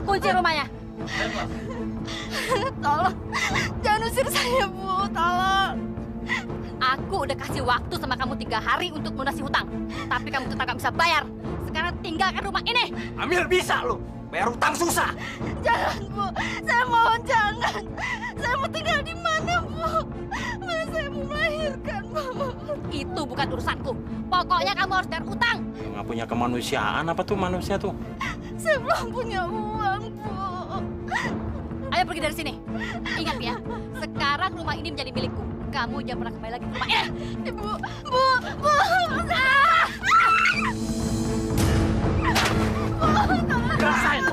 Kunci rumahnya. Tolong, jangan usir saya, Bu. Tolong. Aku udah kasih waktu sama kamu 3 hari untuk melunasi hutang. Tapi kamu tetap gak bisa bayar. Sekarang tinggalkan rumah ini. Amil bisa lo. Bayar utang susah. Jangan, Bu. Saya mohon jangan. Saya mau tinggal di mana, Bu? Mana saya mau melahirkan, Bu? Itu bukan urusanku. Pokoknya kamu harus bayar utang. Nggak punya kemanusiaan apa tuh manusia tuh? Saya belum punya uang, Bu. Ayo pergi dari sini. Ingat ya, sekarang rumah ini menjadi milikku. Kamu jangan pernah kembali lagi ke rumah ini. Ibu, Bu, Bu. Rasain.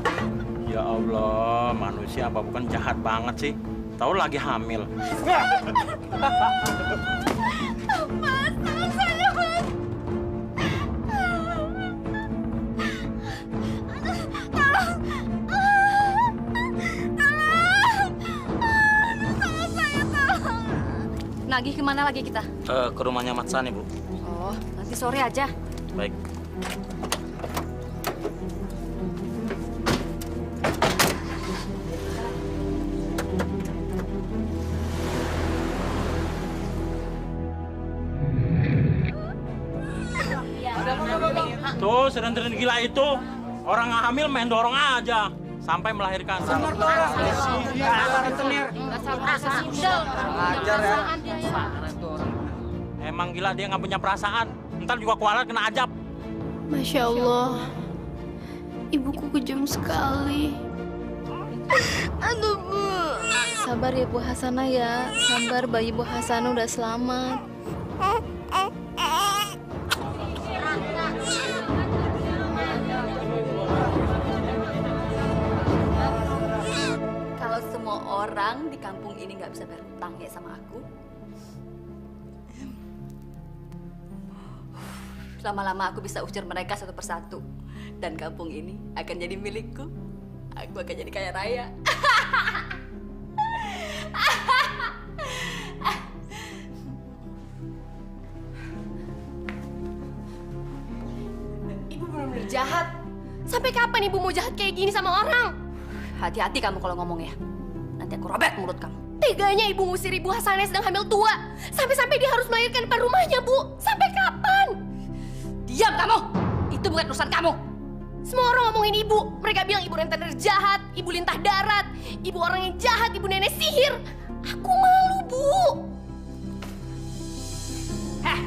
Ya Allah, manusia apa bukan jahat banget sih? Tahu lagi hamil. Mas, tolong saya, Mas. Tolong. Tolong saya, tolong. Nagih kemana lagi kita? Ke rumahnya Matsani, Bu. Oh, nanti sore aja. Baik. Tuh, seren-seren gila itu. Orang hamil main dorong aja. Sampai melahirkan. Benar tuh. Ajar ya. Emang gila dia nggak punya perasaan. Ntar juga kualat kena ajab. Masya Allah, ibuku kejam sekali. Aduh, Bu. Sabar ya Bu Hasanah ya, sabar bayi Bu Hasanah udah selamat. Kalau semua orang di kampung ini nggak bisa bayar hutang ya sama aku, lama-lama aku bisa usir mereka satu persatu. Dan kampung ini akan jadi milikku. Aku akan jadi kaya raya. Ibu benar-benar jahat. Sampai kapan ibu mau jahat kayak gini sama orang? Hati-hati kamu kalau ngomong ya. Nanti aku robek mulut kamu. Teganya ibu ngusir ibu Hasanah yang sedang hamil tua. Sampai-sampai dia harus melahirkan depan rumahnya, Bu. Sampai kapan? Diam kamu! Itu bukan urusan kamu. Semua orang ngomongin ibu. Mereka bilang ibu rentenir jahat, ibu lintah darat, ibu orang yang jahat, ibu nenek sihir. Aku malu, Bu. Heh,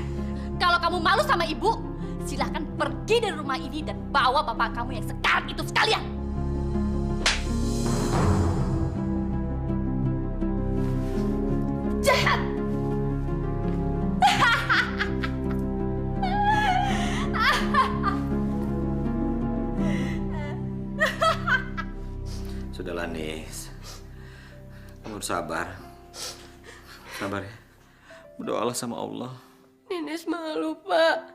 kalau kamu malu sama ibu, silahkan pergi dari rumah ini dan bawa bapak kamu yang sekarang itu sekalian. Jahat! Sudahlah, Nis. Kamu harus sabar. Sabar ya. Berdoalah sama Allah. Ninis malu, Pak.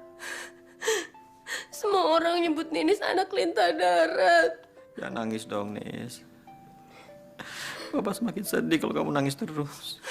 Semua orang nyebut Ninis anak lintah darat. Jangan nangis dong, Nis. Bapak semakin sedih kalau kamu nangis terus.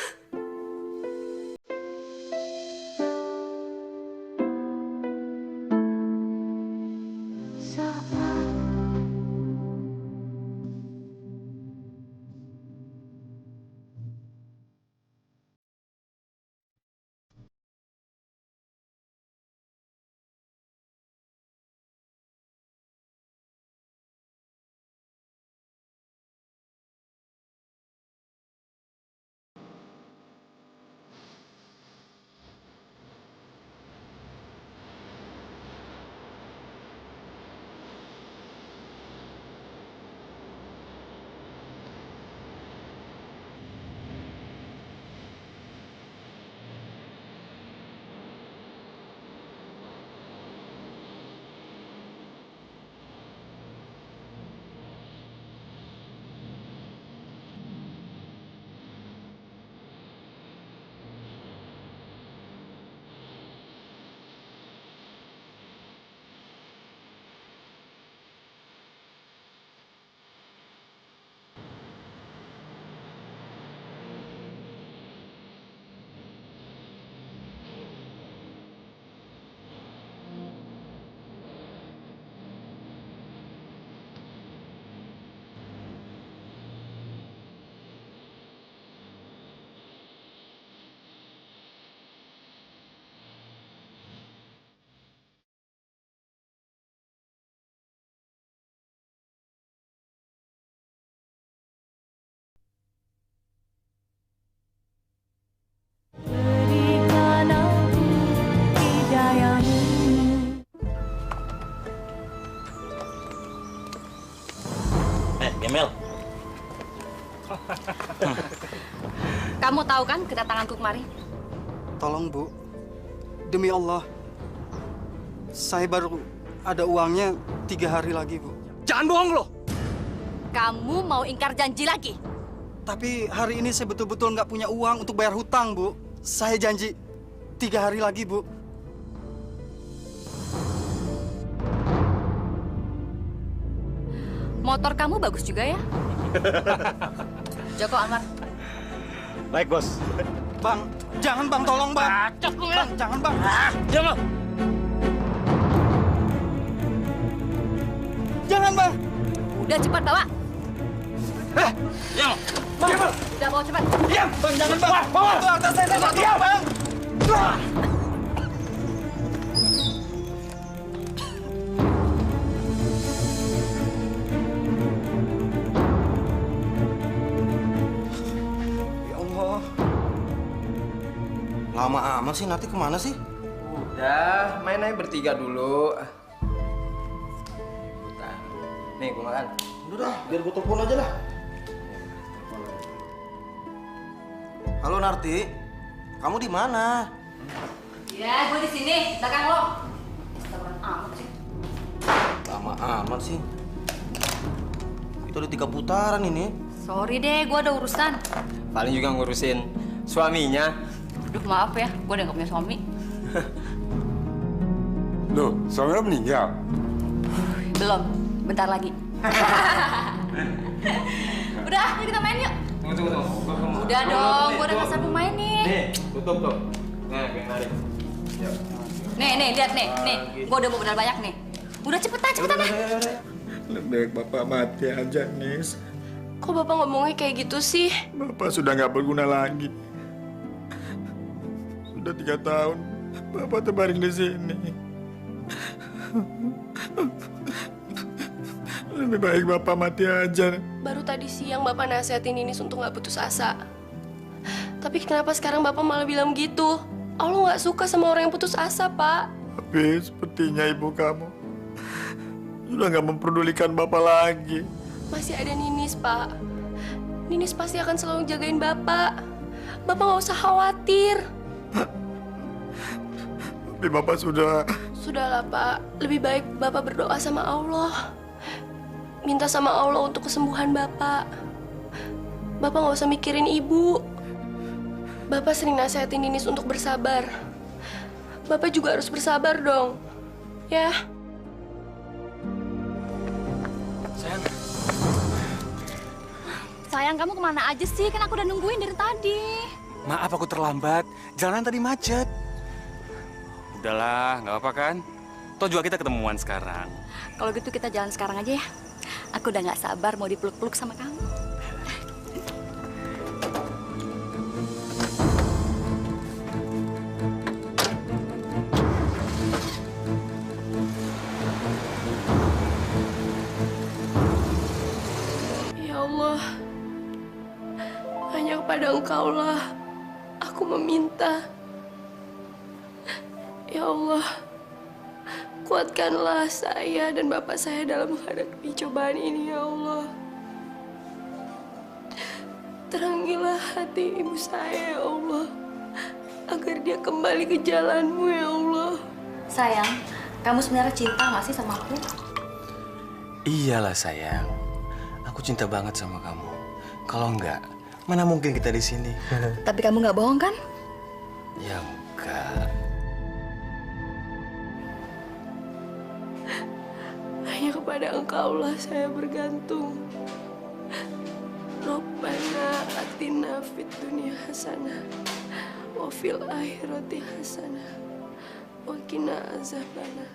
tahu kan kedatanganku kemari? Tolong Bu, demi Allah, saya baru ada uangnya 3 hari lagi Bu. Jangan bohong lo. Kamu mau ingkar janji lagi? Tapi hari ini saya betul-betul nggak punya uang untuk bayar hutang Bu. Saya janji 3 hari lagi Bu. Motor kamu bagus juga ya? Joko Anwar. Baik, Bos. Bang, jangan Bang, tolong Bang. Acak lu ya. Bang, jangan Bang. Diam lo. Jangan Bang. Udah cepat bawa. Diam lo. Bang, Udah bawa cepat. diam. Bang, jangan Bang. Itu harta saya nggak diam Bang. Ya Allah. Lama amat sih, nanti kemana sih? Udah, main aja bertiga dulu. Nih, gue makan. Udah dah, biar gue telepon aja lah. Halo Narti, kamu di mana? Ya, gue di sini, belakang lo. Instagram amat sih. Lama amat sih. Itu ada 3 putaran ini. Sorry deh, gue ada urusan. Paling juga ngurusin suaminya. Aduh, maaf ya, gue udah gak punya suami. Loh, suami lo meninggal? Belum, bentar lagi. Udah, yuk kita main yuk. Tunggu. Udah dong, gue udah gak sabar main nih. Nih, tutup tuh. Nah, kayak narik. Nih, lihat nih. Gue udah mau modal banyak nih. Udah cepetan dah. Lebih baik Bapak mati aja, Nis. Kok Bapak ngomongnya kayak gitu sih? Bapak sudah nggak berguna lagi. Sudah 3 tahun, Bapak terbaring di sini. Lebih baik Bapak mati aja. Baru tadi siang Bapak nasihatin Ninis untuk nggak putus asa. Tapi kenapa sekarang Bapak malah bilang gitu? Allah nggak suka sama orang yang putus asa, Pak. Tapi sepertinya ibu kamu sudah nggak memperdulikan Bapak lagi. Masih ada Ninis, Pak. Ninis pasti akan selalu jagain Bapak. Bapak nggak usah khawatir. Tapi Bapak sudah... Sudahlah, Pak. Lebih baik Bapak berdoa sama Allah. Minta sama Allah untuk kesembuhan Bapak. Bapak nggak usah mikirin Ibu. Bapak sering nasihatin Ninis untuk bersabar. Bapak juga harus bersabar dong. Ya. Sayang, kamu kemana aja sih? Kan aku udah nungguin dari tadi. Maaf aku terlambat. Jalanan tadi macet. Udahlah, nggak apa-apa kan? Toh juga kita ketemuan sekarang. Kalau gitu kita jalan sekarang aja ya. Aku udah gak sabar mau dipeluk-peluk sama kamu. Ya Allah, hanya kepada Engkaulah aku meminta. Ya Allah, kuatkanlah saya dan bapak saya dalam menghadapi cobaan ini, ya Allah. Terangilah hati ibu saya, ya Allah, agar dia kembali ke jalan-Mu, ya Allah. Sayang, kamu sebenarnya cinta gak sih sama aku? Iyalah sayang. Aku cinta banget sama kamu. Kalau enggak, mana mungkin kita di sini? Tapi kamu gak bohong kan? Ya enggak. Hanya kepada Engkaulah saya bergantung. Rabbana atina fid dunya hasanah wa fil akhirati hasanah wa qina azabannar.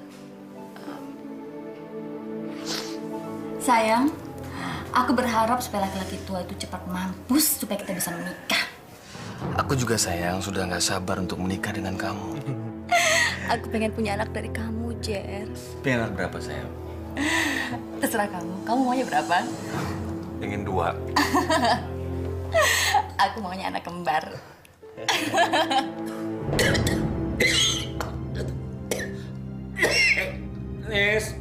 Sayang, aku berharap supaya laki-laki tua itu cepat mampus supaya kita bisa menikah. Aku juga sayang, sudah nggak sabar untuk menikah dengan kamu. Aku pengen punya anak dari kamu, Jer. Pengen anak berapa sayang? Terserah kamu. Kamu maunya berapa? Pengen 2. Aku maunya anak kembar. Nis.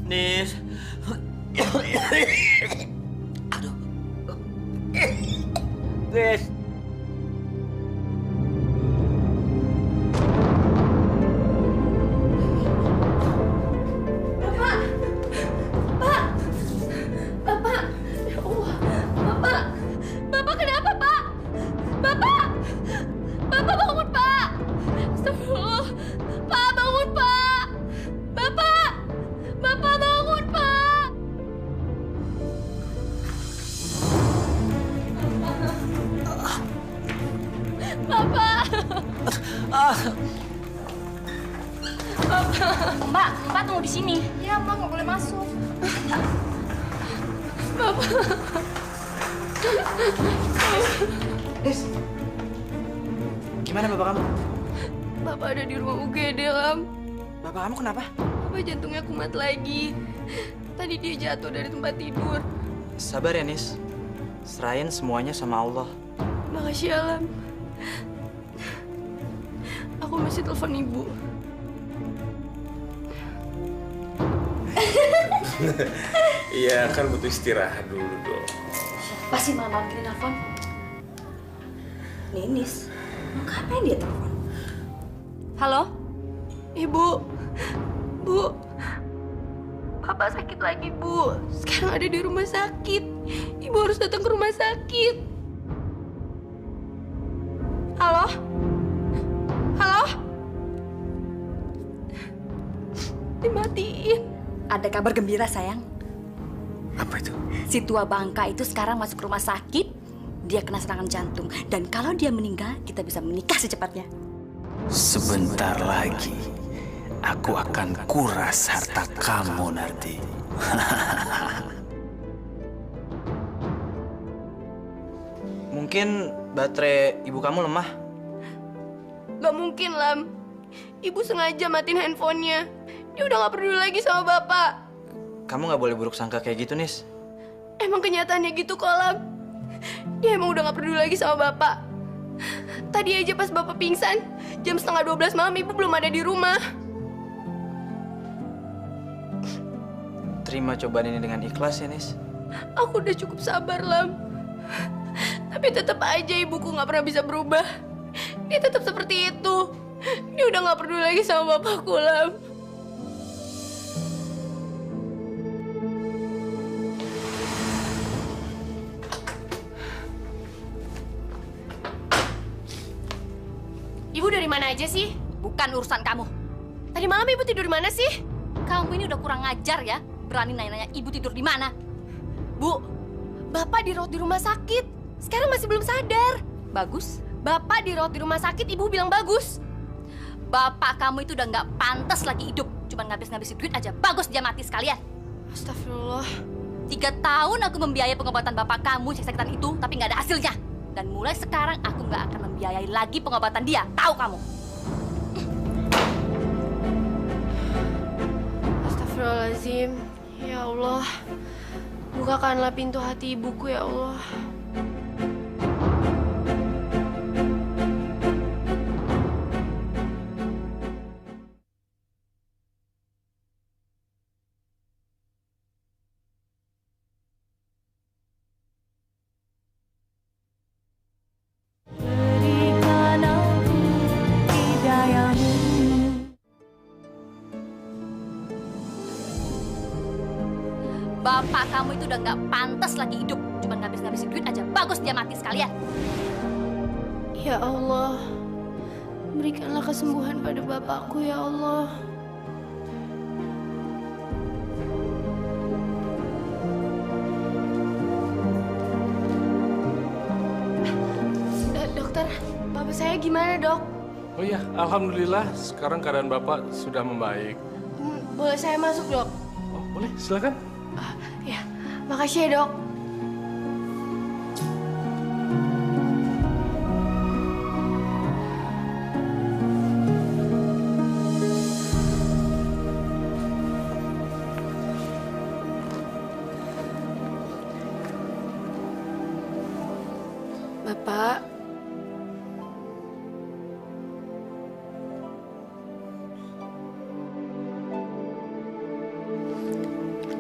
Nis. Aduh. Nis. Bapak kenapa, Pak? Bapak! Bapak bangun, Pak! Astagfirullah. Pak, bangun, Pak! Bapak! Bapak bangun, Pak! Bapak! Mbak tunggu di sini. Ya, Mbak nggak boleh masuk. Bapak. Nis, gimana bapak kamu? Bapak ada di rumah UGD, Lam. Bapak kamu kenapa? Bapak jantungnya kumat lagi. Tadi dia jatuh dari tempat tidur. Sabar ya, Nis. Serahin semuanya sama Allah. Makasih ya, Lam. Aku masih telepon ibu. Iya, kan butuh istirahat dulu dong. Siapa sih malam gini nelfon? Ninis. Ngapain dia telepon? Halo? Ibu. Bu. Bapak sakit lagi, Bu. Sekarang ada di rumah sakit. Ibu harus datang ke rumah sakit. Halo? Halo? Dimatiin. Ada kabar gembira, sayang. Apa itu? Si tua bangka itu sekarang masuk rumah sakit. Dia kena serangan jantung. Dan kalau dia meninggal, kita bisa menikah secepatnya. Sebentar lagi aku akan kuras harta kamu nanti. Mungkin baterai ibu kamu lemah. Gak mungkin, Lam. Ibu sengaja matiin handphonenya. Dia udah gak peduli lagi sama Bapak. Kamu nggak boleh buruk sangka kayak gitu, Nis. Emang kenyataannya gitu kok, Lam. Dia emang udah gak peduli lagi sama Bapak. Tadi aja pas Bapak pingsan, jam 11:30 malam Ibu belum ada di rumah. Terima cobaan ini dengan ikhlas ya, Nis. Aku udah cukup sabar, Lam. Tapi tetap aja ibuku gak pernah bisa berubah. Dia tetap seperti itu. Dia udah gak peduli lagi sama bapakku, Lam. Ibu dari mana aja sih? Bukan urusan kamu. Tadi malam Ibu tidur di mana sih? Kamu ini udah kurang ajar ya. Berani nanya-nanya ibu tidur di mana. Bu, Bapak dirawat di rumah sakit. Sekarang masih belum sadar. Bagus. Bapak dirawat di rumah sakit, Ibu bilang bagus. Bapak kamu itu udah nggak pantas lagi hidup. Cuma ngabis-ngabisin duit aja. Bagus dia mati sekalian. Astagfirullah. 3 tahun aku membiayai pengobatan bapak kamu yang sakitan itu, tapi nggak ada hasilnya. Dan mulai sekarang aku nggak akan membiayai lagi pengobatan dia. Tahu kamu? Astagfirullahaladzim. Ya Allah. Bukakanlah pintu hati ibuku, ya Allah. Bapak kamu itu udah nggak pantas lagi hidup. Cuma ngabis-ngabisin duit aja. Bagus dia mati sekalian. Ya Allah. Berikanlah kesembuhan pada bapakku, ya Allah. Dokter, bapak saya gimana, Dok? Oh iya, alhamdulillah sekarang keadaan Bapak sudah membaik. Boleh saya masuk, Dok? Oh, boleh, silakan. Ya, makasih ya, Dok. Bapak.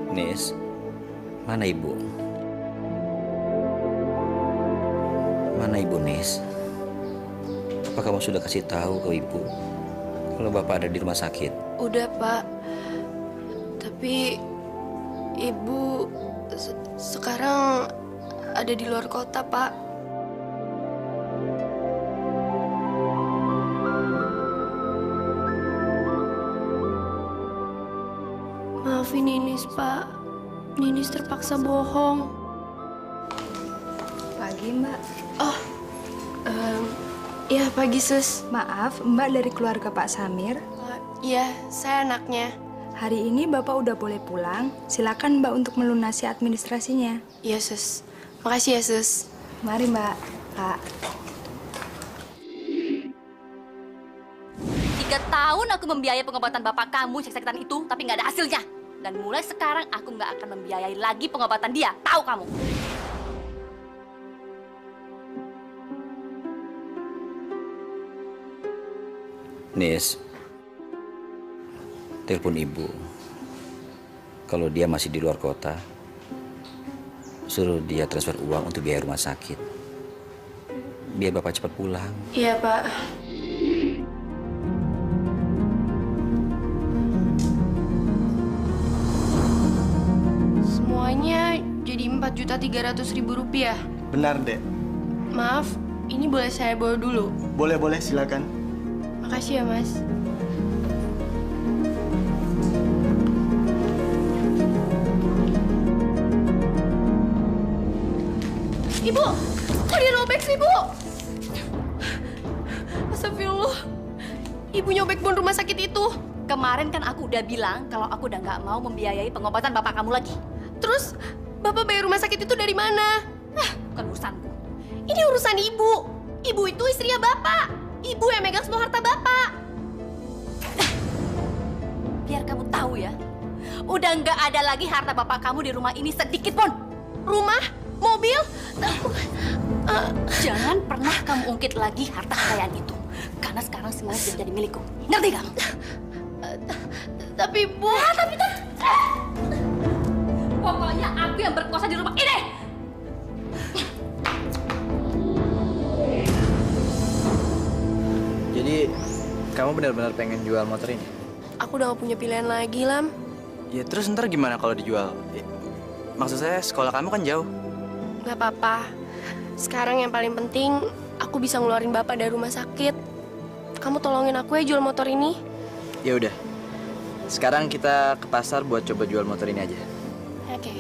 Nis, mana ibu? Mana ibu, Nis? Apa kamu sudah kasih tahu ke ibu kalau bapak ada di rumah sakit? Udah, Pak. Tapi ibu sekarang ada di luar kota, Pak. Maafin Ninis, Pak. Ninis terpaksa bohong. Pagi, Mbak. Oh, ya pagi, Sus. Maaf, Mbak dari keluarga Pak Samir. Iya, saya anaknya. Hari ini Bapak udah boleh pulang. Silakan Mbak untuk melunasi administrasinya. Iya, Sus. Makasih ya, Sus. Mari, Mbak. Pak. 3 tahun aku membiayai pengobatan bapak kamu sakit-sakitan itu, tapi nggak ada hasilnya. Dan mulai sekarang aku nggak akan membiayai lagi pengobatan dia. Tahu kamu? Nis, telepon ibu. Kalau dia masih di luar kota, suruh dia transfer uang untuk biaya rumah sakit. Biar bapak cepat pulang. Iya, Pak. Semuanya jadi 4.300.000 rupiah. Benar, Dek. Maaf, ini boleh saya bawa dulu? Boleh, silakan. Makasih ya, Mas. Ibu, kok dirobek sih, Bu? Astagfirullah. Ibu nyobek bon rumah sakit itu. Kemarin kan aku udah bilang kalau aku udah nggak mau membiayai pengobatan bapak kamu lagi. Terus, Bapak bayar rumah sakit itu dari mana? Bukan urusanku. Ini urusan Ibu. Ibu itu istrinya Bapak. Ibu yang megang semua harta Bapak. Biar kamu tahu ya, udah nggak ada lagi harta bapak kamu di rumah ini sedikit pun. Rumah? Mobil? Jangan pernah kamu ungkit lagi harta kekayaan itu. Karena sekarang semuanya sudah jadi milikku. Ngerti kamu? Tapi, Bu... Pokoknya aku yang berkuasa di rumah ini. Jadi, kamu benar-benar pengen jual motor ini? Aku udah gak punya pilihan lagi, Lam. Ya terus ntar gimana kalau dijual? Maksud saya sekolah kamu kan jauh. Gak apa-apa. Sekarang yang paling penting, aku bisa ngeluarin Bapak dari rumah sakit. Kamu tolongin aku ya jual motor ini. Ya udah. Sekarang kita ke pasar buat coba jual motor ini aja. Oke.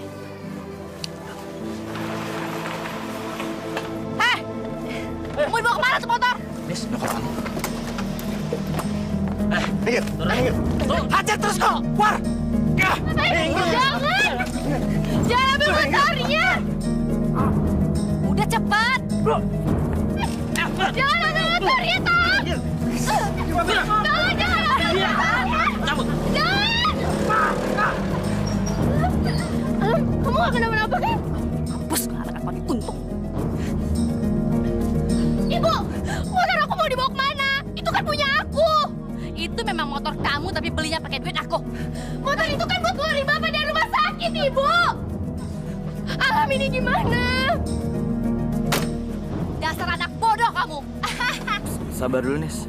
Mau dibawa kemana tuh motor? Nis, nyokap kamu. Ayo, Tuh, hajar terus kok. Keluar. Jangan! Jangan ambil motornya! Udah cepat! Jangan ambil motornya, Tom! Tolong jangan ambil motornya! Jangan! Alam, kamu gak kenapa-napa kan? Mampus anak paling untung. Ibu, motor aku mau dibawa kemana? Itu kan punya aku. Itu memang motor kamu tapi belinya pakai duit aku. Motor itu kan buat keluarin Bapak dari rumah sakit, Ibu. Alam ini gimana? Dasar anak bodoh kamu. Sabar dulu, Nis.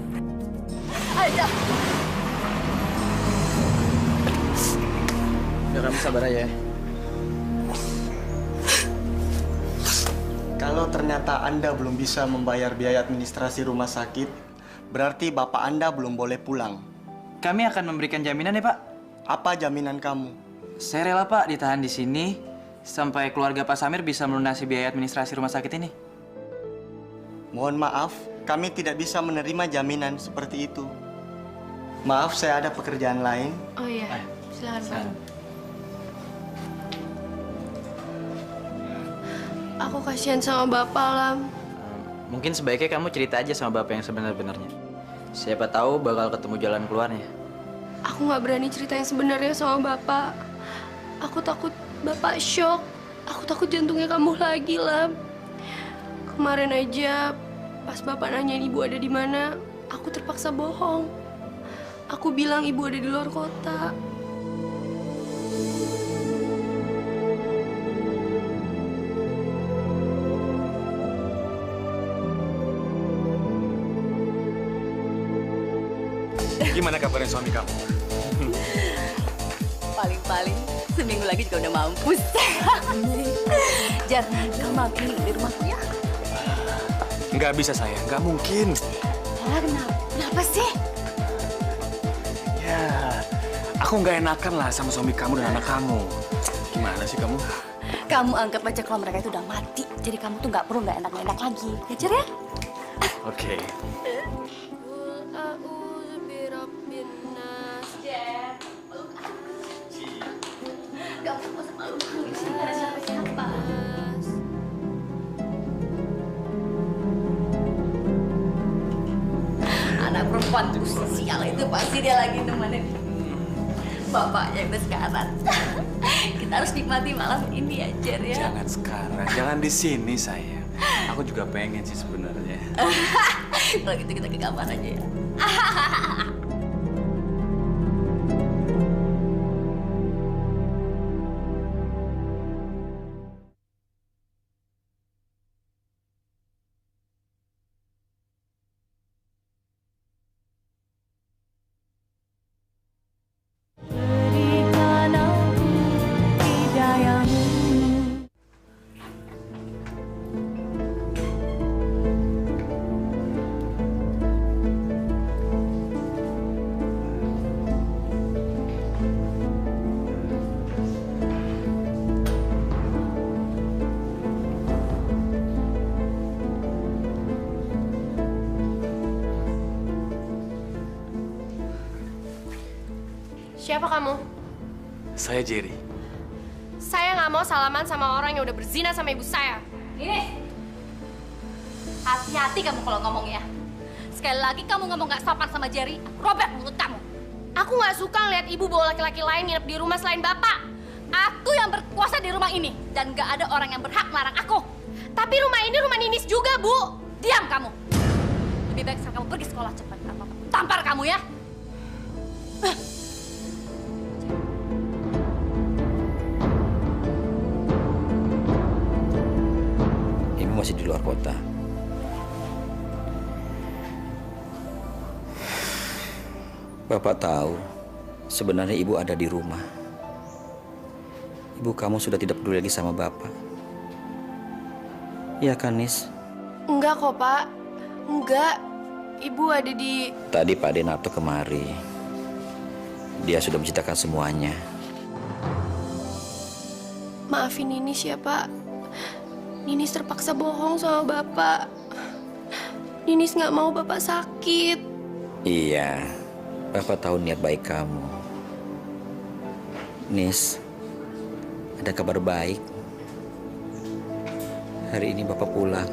Ayo. Udah kamu sabar aja ya. Kalau ternyata Anda belum bisa membayar biaya administrasi rumah sakit, berarti Bapak Anda belum boleh pulang. Kami akan memberikan jaminan ya, Pak. Apa jaminan kamu? Saya rela, Pak, ditahan di sini sampai keluarga Pak Samir bisa melunasi biaya administrasi rumah sakit ini. Mohon maaf, kami tidak bisa menerima jaminan seperti itu. Maaf, saya ada pekerjaan lain. Oh iya, silakan Pak. Aku kasihan sama Bapak, Lam. Mungkin sebaiknya kamu cerita aja sama Bapak yang sebenar-benarnya. Siapa tahu bakal ketemu jalan keluarnya. Aku nggak berani cerita yang sebenarnya sama Bapak. Aku takut Bapak shock. Aku takut jantungnya kambuh lagi, Lam. Kemarin aja pas Bapak nanyain Ibu ada di mana, aku terpaksa bohong. Aku bilang Ibu ada di luar kota. Gimana kabarnya suami kamu? Paling-paling seminggu lagi juga udah mampus. Jar, kamu malam ini di rumahku ya? Nggak bisa sayang, nggak mungkin. Kenapa sih? Ya, aku nggak enakan lah sama suami kamu dan anak kamu. Gimana sih kamu? Kamu anggap aja kalau mereka itu udah mati. Jadi kamu tuh nggak perlu nggak enak lagi. Ya, Jar ya? Oke. Anak perempuan tuh sial itu pasti dia lagi nemenin bapaknya yang sekarang. Kita harus nikmati malam ini ya, Jar ya. Jangan sekarang, jangan di sini sayang. Aku juga pengen sih sebenarnya. Kalau gitu kita ke kamar aja ya. Siapa kamu? Saya Jerry. Saya nggak mau salaman sama orang yang udah berzina sama ibu saya. Ini, hati-hati kamu kalau ngomong ya. Sekali lagi kamu ngomong nggak sopan sama Jerry, aku robek mulut kamu. Aku nggak suka lihat ibu bawa laki-laki lain nginep di rumah selain bapak. Aku yang berkuasa di rumah ini dan nggak ada orang yang berhak melarang aku. Tapi rumah ini rumah Ninis juga, Bu. Diam kamu. Lebih baik sekarang kamu pergi sekolah cepat. Apa tampar kamu ya. Ibu masih di luar kota. Bapak tahu, sebenarnya ibu ada di rumah. Ibu kamu sudah tidak peduli lagi sama bapak. Iya kan, Nis? Enggak kok, Pak. Enggak. Ibu ada di... Tadi Pak Denato kemari. Dia sudah menceritakan semuanya. Maafin Ninis ya, Pak. Ninis terpaksa bohong sama Bapak. Ninis nggak mau Bapak sakit. Iya, Bapak tahu niat baik kamu. Nis, ada kabar baik. Hari ini Bapak pulang.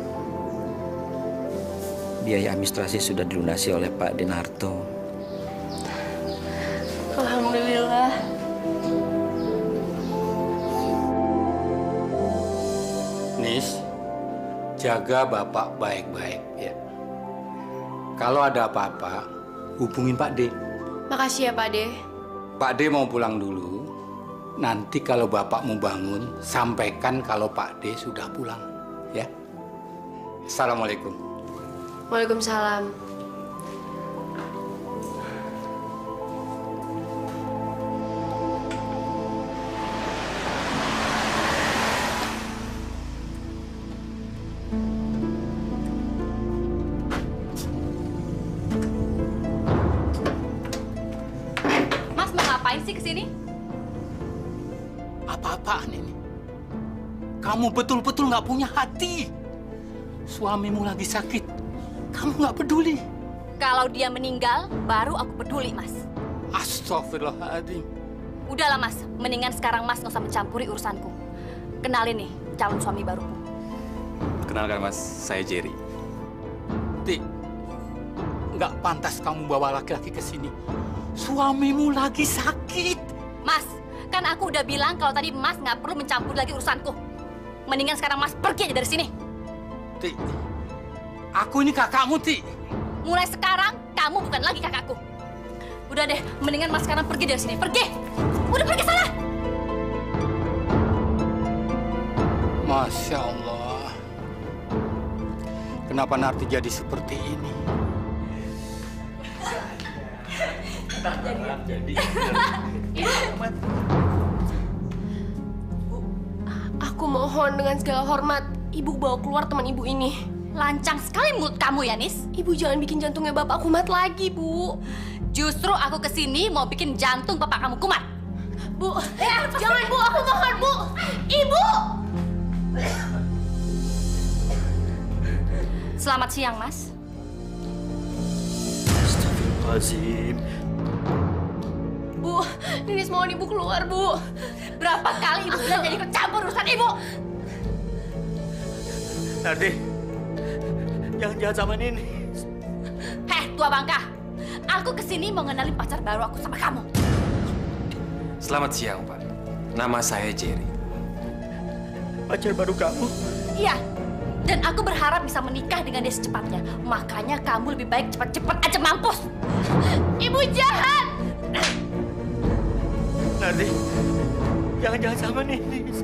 Biaya administrasi sudah dilunasi oleh Pak Denarto. Alhamdulillah. Nis, jaga Bapak baik-baik ya. Kalau ada apa-apa, hubungin Pak D. Makasih ya, Pak De. Pak D mau pulang dulu. Nanti kalau Bapak mau bangun, sampaikan kalau Pak D sudah pulang. Ya. Assalamualaikum. Waalaikumsalam. Mas mau ngapain sih kesini? Apa-apaan ini? Kamu betul-betul nggak punya hati. Suamimu lagi sakit. Kamu nggak peduli. Kalau dia meninggal, baru aku peduli, Mas. Astagfirullahaladzim. Udahlah, Mas. Mendingan sekarang Mas nggak usah mencampuri urusanku. Kenalin nih, calon suami baruku. Kenalkan Mas, saya Jerry. Ti, nggak pantas kamu bawa laki-laki ke sini. Suamimu lagi sakit. Mas, kan aku udah bilang kalau tadi Mas nggak perlu mencampuri lagi urusanku. Mendingan sekarang Mas pergi aja dari sini. Ti, aku ini kakakmu, Ti. Mulai sekarang, kamu bukan lagi kakakku. Udah deh, mendingan Mas sekarang pergi dari sini. Pergi! Udah pergi sana! Masya Allah. Kenapa Narti jadi seperti ini? jadi. Aku mohon dengan segala hormat, Ibu bawa keluar teman Ibu ini. Lancang sekali mulut kamu ya, Nis. Ibu jangan bikin jantungnya Bapak kumat lagi, Bu. Justru aku kesini mau bikin jantung bapak kamu kumat. Bu, jangan Bu, aku mohon Bu. Ibu! Selamat siang, Mas. Astagfirullahaladzim. Bu, Ninis mohon Ibu keluar, Bu. Berapa kali Ibu bilang jadi ikut campur urusan Ibu? Nardi, jangan jahat sama Ninis. Heh, tua bangka. Aku kesini mau ngenalin pacar baru aku sama kamu. Selamat siang, Pak. Nama saya Jerry. Pacar baru kamu? Iya. Dan aku berharap bisa menikah dengan dia secepatnya. Makanya kamu lebih baik cepat-cepat aja mampus. Ibu jahat! Nardi, jangan jahat sama Ninis.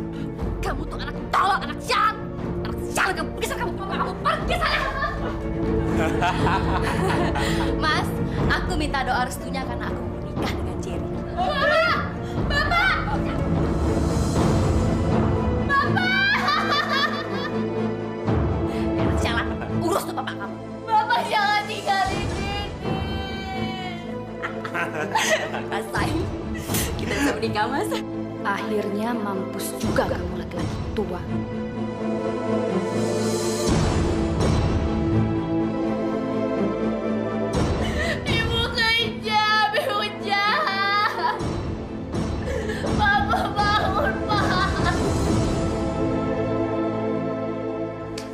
Kamu tuh anak tolol, anak jahat. Anak jahat, kamu pergi sana, kamu pergi sana. Mas, aku minta doa restunya karena aku mau menikah dengan Jerry. Bapak! Bapak! Jangan urus tuh bapak kamu. Bapak jangan tinggalin Ninis. Rasain. Kita bisa menikah, Mas. Akhirnya mampus juga kamu laki-laki tua. Ibu kejam, Ibu jahat. Bapak bangun, Pak.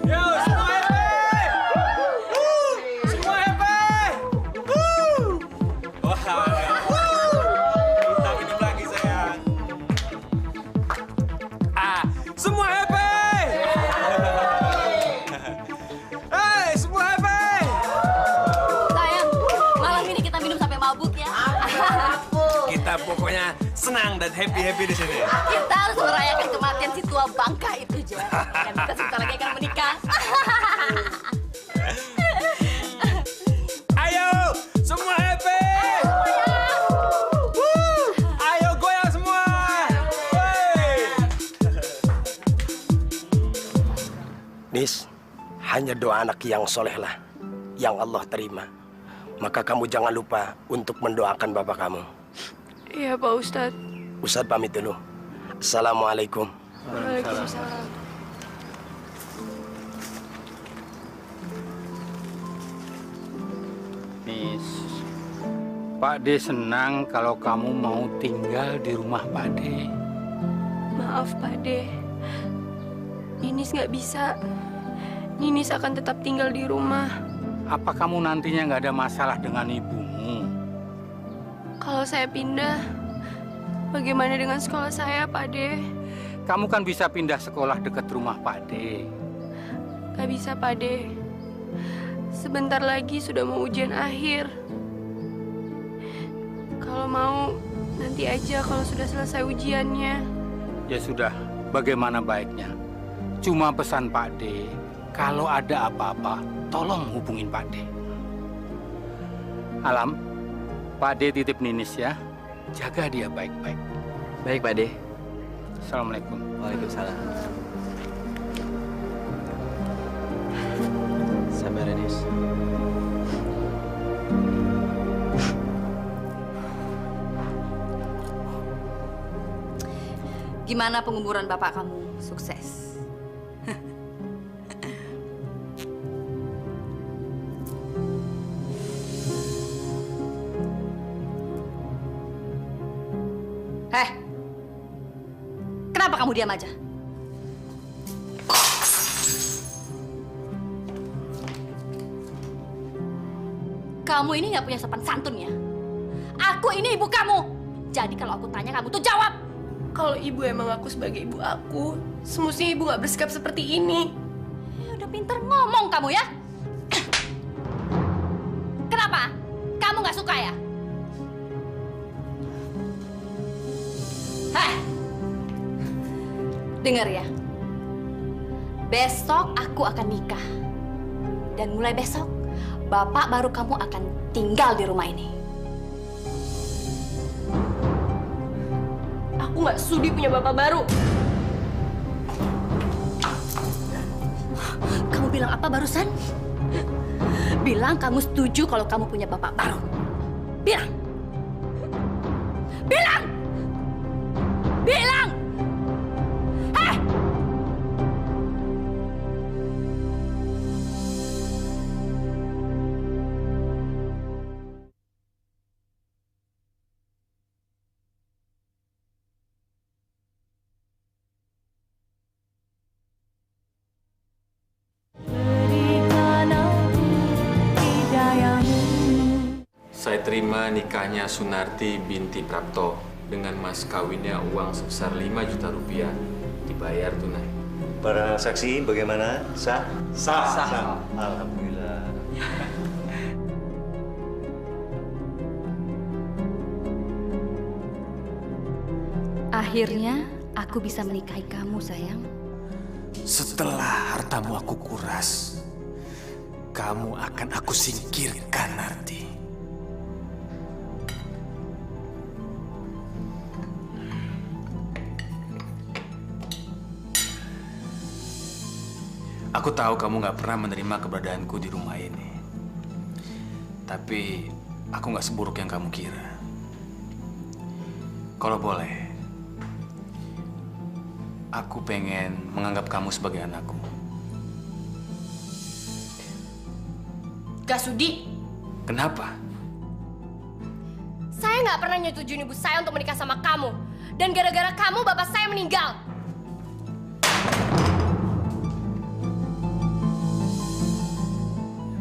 Yo, semua happy! Semua happy! Wah, kita minum lagi, sayang. Semua happy! Hey, semua happy! Sayang, malam ini kita minum sampai mabuk ya. Kita pokoknya senang dan happy di sini. Kita harus merayakan kematian si tua bangka itu, Jar. Dan kita sebentar lagi akan menikah. Ayo, semua happy! Ayo goyang semua! Nis, hanya doa anak yang solehlah yang Allah terima. Maka kamu jangan lupa untuk mendoakan bapak kamu. Iya, Pak Ustadz. Ustadz pamit dulu. Assalamualaikum. Waalaikumsalam. Nis, Pak D senang kalau kamu mau tinggal di rumah Pak D. Maaf, Pak D. Ninis nggak bisa. Ninis akan tetap tinggal di rumah. Apa kamu nantinya nggak ada masalah dengan ibumu? Kalau saya pindah, bagaimana dengan sekolah saya, Pak D? Kamu kan bisa pindah sekolah dekat rumah Pak D. Gak bisa, Pak D. Sebentar lagi sudah mau ujian akhir. Kalau mau, nanti aja kalau sudah selesai ujiannya. Ya sudah, bagaimana baiknya? Cuma pesan Pak D, kalau ada apa-apa, tolong hubungin Pak D. Alam, Pak D titip Ninis ya. Jaga dia baik-baik. Baik, Pak D. Assalamualaikum. Waalaikumsalam. Sabar, Nis. Gimana penguburan bapak kamu? Sukses. Heh, kenapa kamu diam aja? Kamu ini nggak punya sopan santun ya? Aku ini ibu kamu. Jadi kalau aku tanya kamu tuh jawab. Kalau ibu emang aku sebagai ibu aku, semestinya ibu nggak bersikap seperti ini. Ya udah pinter ngomong kamu ya. Kenapa? Kamu nggak suka ya? Heh, dengar ya. Besok aku akan nikah. Dan mulai besok, bapak baru kamu akan tinggal di rumah ini. Aku nggak sudi punya bapak baru. Kamu bilang apa barusan? Bilang kamu setuju kalau kamu punya bapak baru. Bilang! Bilang! Bilang! Heh! Saya terima nikahnya Sunarti binti Prapto dengan mas kawinnya uang sebesar 5 juta rupiah dibayar tunai. Para saksi bagaimana? Sah? Sah. Alhamdulillah. Akhirnya aku bisa menikahi kamu, sayang. Setelah hartamu aku kuras, kamu akan aku singkirkan nanti. Aku tahu kamu nggak pernah menerima keberadaanku di rumah ini. Tapi aku nggak seburuk yang kamu kira. Kalau boleh, aku pengen menganggap kamu sebagai anakku. Gak sudi. Kenapa? Saya nggak pernah nyetujuin ibu saya untuk menikah sama kamu. Dan gara-gara kamu, bapak saya meninggal.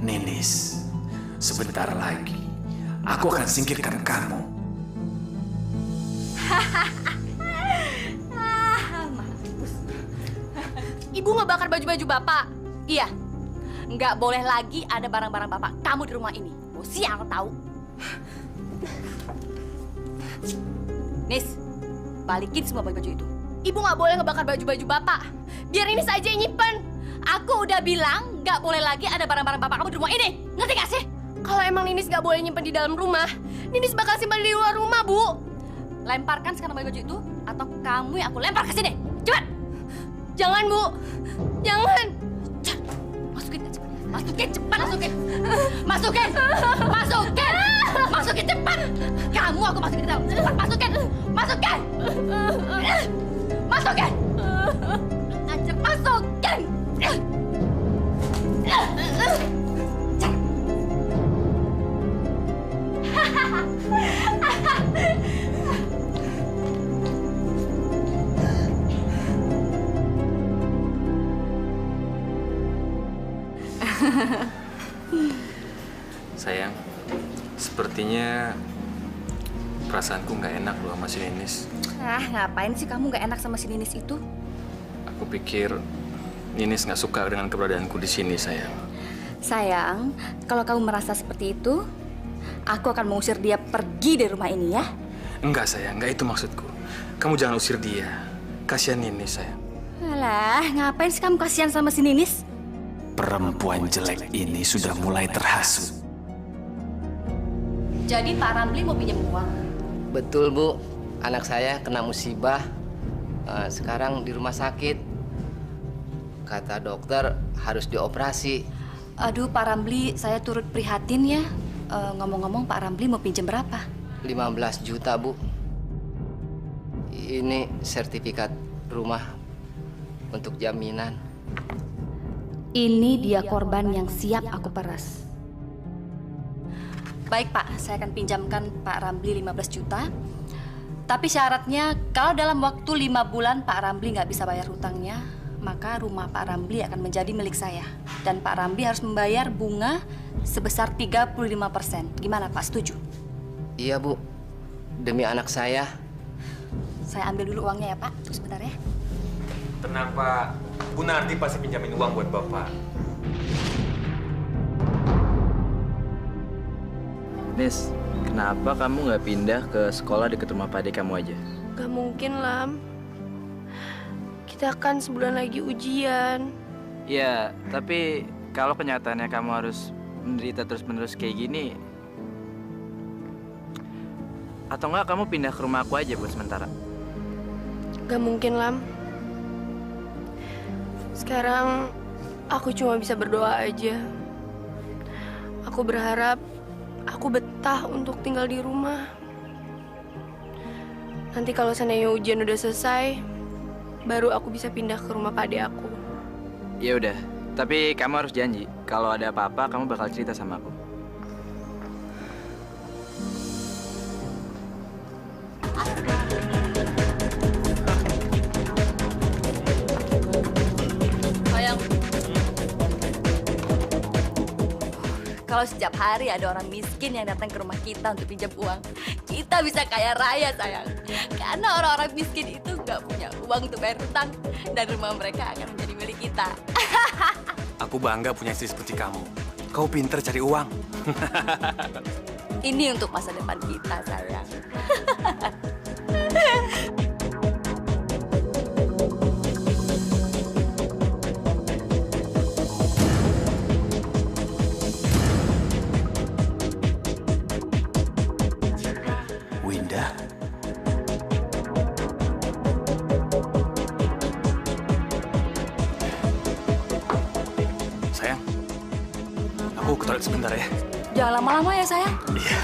Ninis, sebentar lagi aku akan singkirkan kamu. Ibu ngebakar baju-baju bapak. Iya. Nggak boleh lagi ada barang-barang bapak kamu di rumah ini. Oh, siang tahu. Nis, balikin semua baju-baju itu. Ibu nggak boleh ngebakar baju-baju bapak. Biar ini saja yang nyimpen. Aku udah bilang nggak boleh lagi ada barang-barang bapak kamu di rumah ini. Ngerti gak sih? Kalau emang Ninis nggak boleh nyimpen di dalam rumah, Ninis bakal simpan di luar rumah, Bu. Lemparkan sekarang baju itu, atau kamu yang aku lempar ke sini. Cepat! Jangan, Bu. Jangan. Masukin kan cepat. Masukin cepat, masukin. Masukin. Masukin. Masukin cepat. Kamu aku masukin ke dalam. Cepat masukin. Masukin. Masukin. Ajar masukin. Sayang, sepertinya perasaanku nggak enak loh sama si Ninis. Ah, ngapain sih kamu nggak enak sama si Ninis itu? Aku pikir Ninis nggak suka dengan keberadaanku di sini, sayang. Sayang, kalau kamu merasa seperti itu, aku akan mengusir dia pergi dari rumah ini ya. Enggak, sayang, nggak itu maksudku. Kamu jangan usir dia. Kasihan Ninis, sayang. Alah, ngapain sih kamu kasihan sama si Ninis? Perempuan jelek ini sudah mulai terhasut. Jadi Pak Ramli mau pinjam uang? Betul, Bu. Anak saya kena musibah. Sekarang di rumah sakit. Kata dokter harus dioperasi. Aduh, Pak Ramli, saya turut prihatin ya. Ngomong-ngomong, Pak Ramli mau pinjam berapa? 15 juta, Bu. Ini sertifikat rumah untuk jaminan. Ini dia korban yang siap aku peras. Baik, Pak. Saya akan pinjamkan Pak Ramli 15 juta. Tapi syaratnya, kalau dalam waktu 5 bulan Pak Ramli nggak bisa bayar hutangnya, maka rumah Pak Ramli akan menjadi milik saya. Dan Pak Ramli harus membayar bunga sebesar 35%. Gimana, Pak? Setuju? Iya, Bu. Demi anak saya. Saya ambil dulu uangnya ya, Pak. Tunggu sebentar ya. Tenang, Pak. Bu Nardi pasti pinjamin uang buat Bapak. Nis, kenapa kamu nggak pindah ke sekolah dekat rumah Pak Ade kamu aja? Gak mungkin, Lam. Kita kan sebulan lagi ujian. Ya, tapi kalau kenyataannya kamu harus menderita terus-menerus kayak gini, atau enggak kamu pindah ke rumah aku aja buat sementara? Gak mungkin, Lam. Sekarang aku cuma bisa berdoa aja. Aku berharap aku betah untuk tinggal di rumah. Nanti kalau seandainya ujian udah selesai, baru aku bisa pindah ke rumah Pak Ade aku. Ya udah, tapi kamu harus janji kalau ada apa-apa kamu bakal cerita sama aku. Sayang. Kalau setiap hari ada orang miskin yang datang ke rumah kita untuk pinjam uang, kita bisa kaya raya, sayang. Karena orang-orang miskin itu nggak punya uang untuk bayar hutang, dan rumah mereka akan menjadi milik kita. Aku bangga punya istri seperti kamu. Kau pinter cari uang. Ini untuk masa depan kita, sayang. Winda. Sayang, aku ke toilet sebentar ya. Jangan lama-lama ya, sayang. Iya.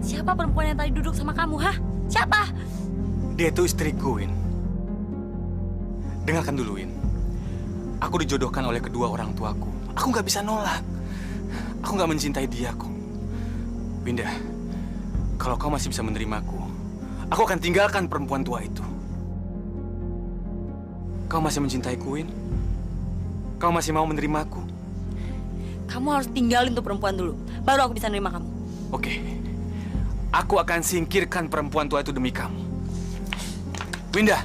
Siapa perempuan yang tadi duduk sama kamu, hah? Siapa? Dia itu istriku, Win. Dengarkan dulu, Win. Aku dijodohkan oleh kedua orang tuaku. Aku nggak bisa nolak. Aku nggak mencintai dia, kok. Winda, kalau kau masih bisa menerimaku, aku akan tinggalkan perempuan tua itu. Kau masih mencintaiku, Win? Kau masih mau menerimaku? Kamu harus tinggalin tuh perempuan dulu, baru aku bisa nerima kamu. Oke. Aku akan singkirkan perempuan tua itu demi kamu. Winda.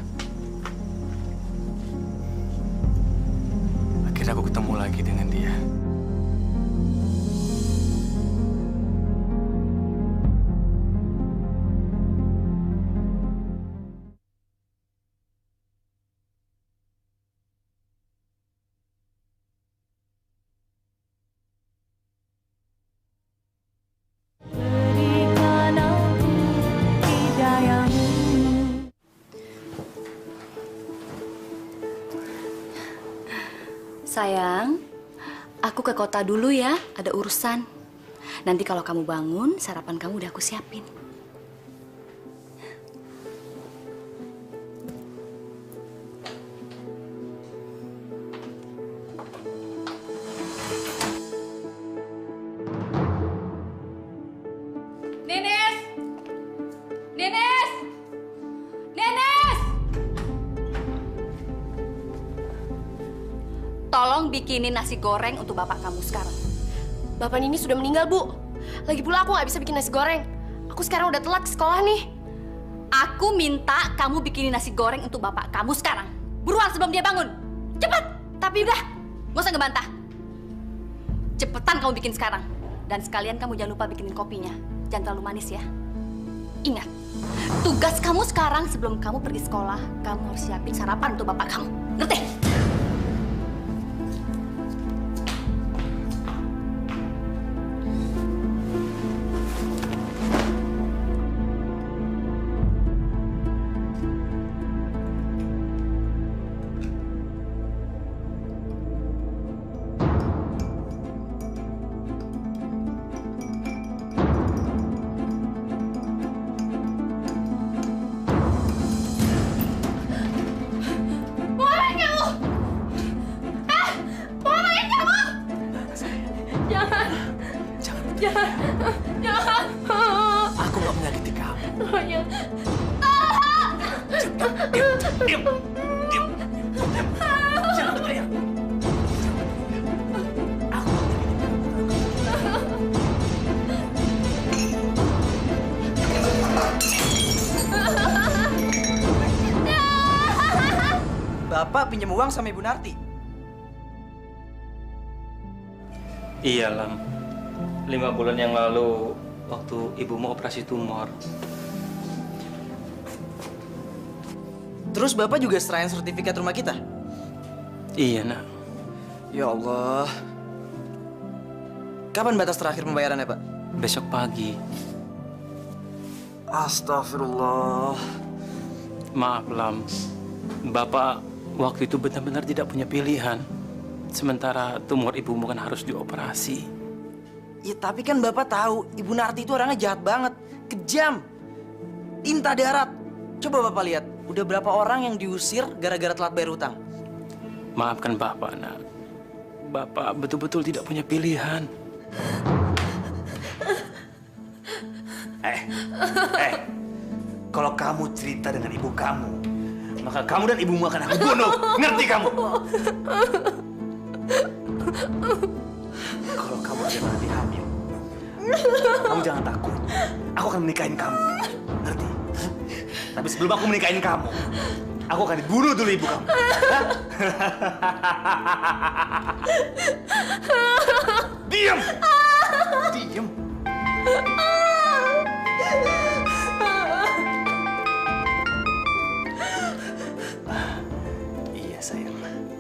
Akhirnya aku ketemu lagi dengan dia. Sayang, aku ke kota dulu ya, ada urusan. Nanti kalau kamu bangun, sarapan kamu udah aku siapin. Nenes! Nenes! Nenes! Tolong bikinin nasi goreng untuk bapak kamu sekarang. Bapak Nini sudah meninggal, Bu. Lagi pula aku nggak bisa bikin nasi goreng. Aku sekarang udah telat ke sekolah nih. Aku minta kamu bikinin nasi goreng untuk bapak kamu sekarang. Buruan sebelum dia bangun. Cepat! Tapi udah, nggak usah ngebantah. Cepetan kamu bikin sekarang. Dan sekalian kamu jangan lupa bikinin kopinya. Jangan terlalu manis ya. Ingat, tugas kamu sekarang sebelum kamu pergi sekolah, kamu harus siapin sarapan untuk bapak kamu. Ngerti? Aku nggak menyakiti kamu. Diam. Jangan berteriak. Bapak pinjam uang sama Ibu Narti. Iya, Lam. 5 bulan yang lalu, waktu ibumu operasi tumor. Terus Bapak juga serahin sertifikat rumah kita? Iya, nak. Ya Allah. Kapan batas terakhir pembayarannya, Pak? Besok pagi. Astagfirullah. Maaf, Lam. Bapak waktu itu benar-benar tidak punya pilihan. Sementara tumor ibumu kan harus dioperasi. Ya tapi kan Bapak tahu, Ibu Narti itu orangnya jahat banget. Kejam. Tinta darat. Coba Bapak lihat, udah berapa orang yang diusir gara-gara telat bayar hutang? Maafkan Bapak, nak. Bapak betul-betul tidak punya pilihan. Kalau kamu cerita dengan ibu kamu, maka kamu dan ibumu akan aku bunuh. Ngerti kamu? Kalau kamu ada nanti hamil, kamu jangan takut. Aku akan menikahin kamu. Ngerti? Tapi sebelum aku menikahin kamu, aku akan dibunuh dulu ibu kamu. Diam! Diam! Iya sayang,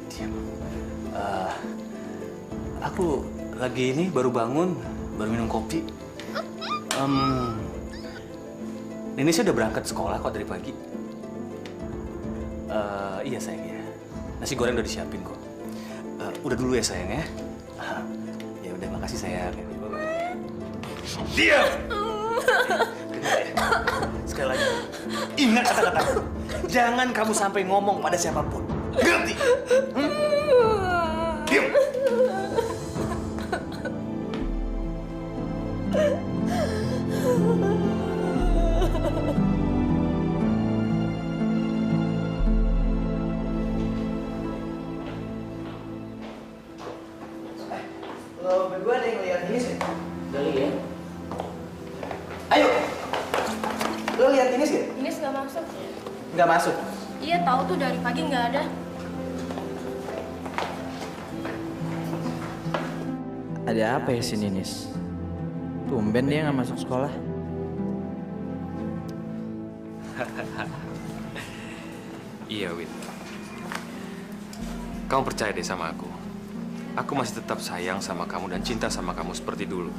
diam. Aku lagi ini baru bangun, baru minum kopi. Ini saya udah berangkat sekolah kok dari pagi. Iya sayang ya. Nasi goreng udah disiapin kok. Udah dulu ya sayang ya. Ya udah makasih sayang. Diam! Dengar ya. Sekali lagi. Ingat kata-kataku. Jangan kamu sampai ngomong pada siapapun. Ngerti? Diam! Lo berdua ada yang lihat ini sih? Udah lihat. Ayo. Lo lihat ini sih? Ines nggak masuk. Nggak masuk. Iya tahu tuh dari pagi nggak ada. Ada apa ya si Ninis? Tumben dia nggak masuk sekolah. Iya, Win. Kamu percaya deh sama aku. Aku masih tetap sayang sama kamu dan cinta sama kamu seperti dulu.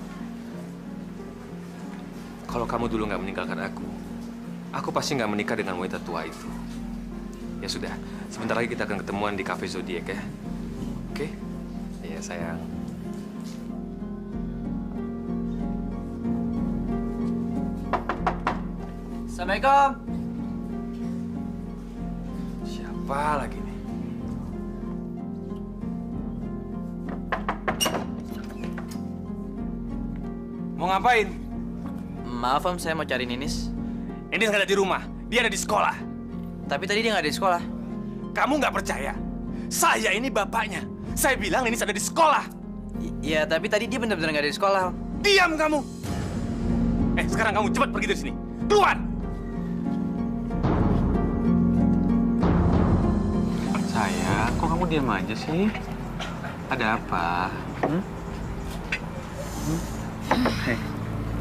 Kalau kamu dulu nggak meninggalkan aku pasti nggak menikah dengan wanita tua itu. Ya sudah, sebentar lagi kita akan ketemuan di Cafe Zodiac ya. Oke? Iya, sayang. Assalamualaikum. Siapa lagi nih? Mau ngapain? Maaf Om, saya mau cari Ninis. Ninis nggak ada di rumah, dia ada di sekolah. Tapi tadi dia nggak ada di sekolah. Kamu nggak percaya? Saya ini bapaknya. Saya bilang Ninis ada di sekolah. Iya, tapi tadi dia benar-benar nggak ada di sekolah. Diam kamu. Sekarang kamu cepat pergi dari sini. Keluar. Sayang, kok kamu diam aja sih? Ada apa?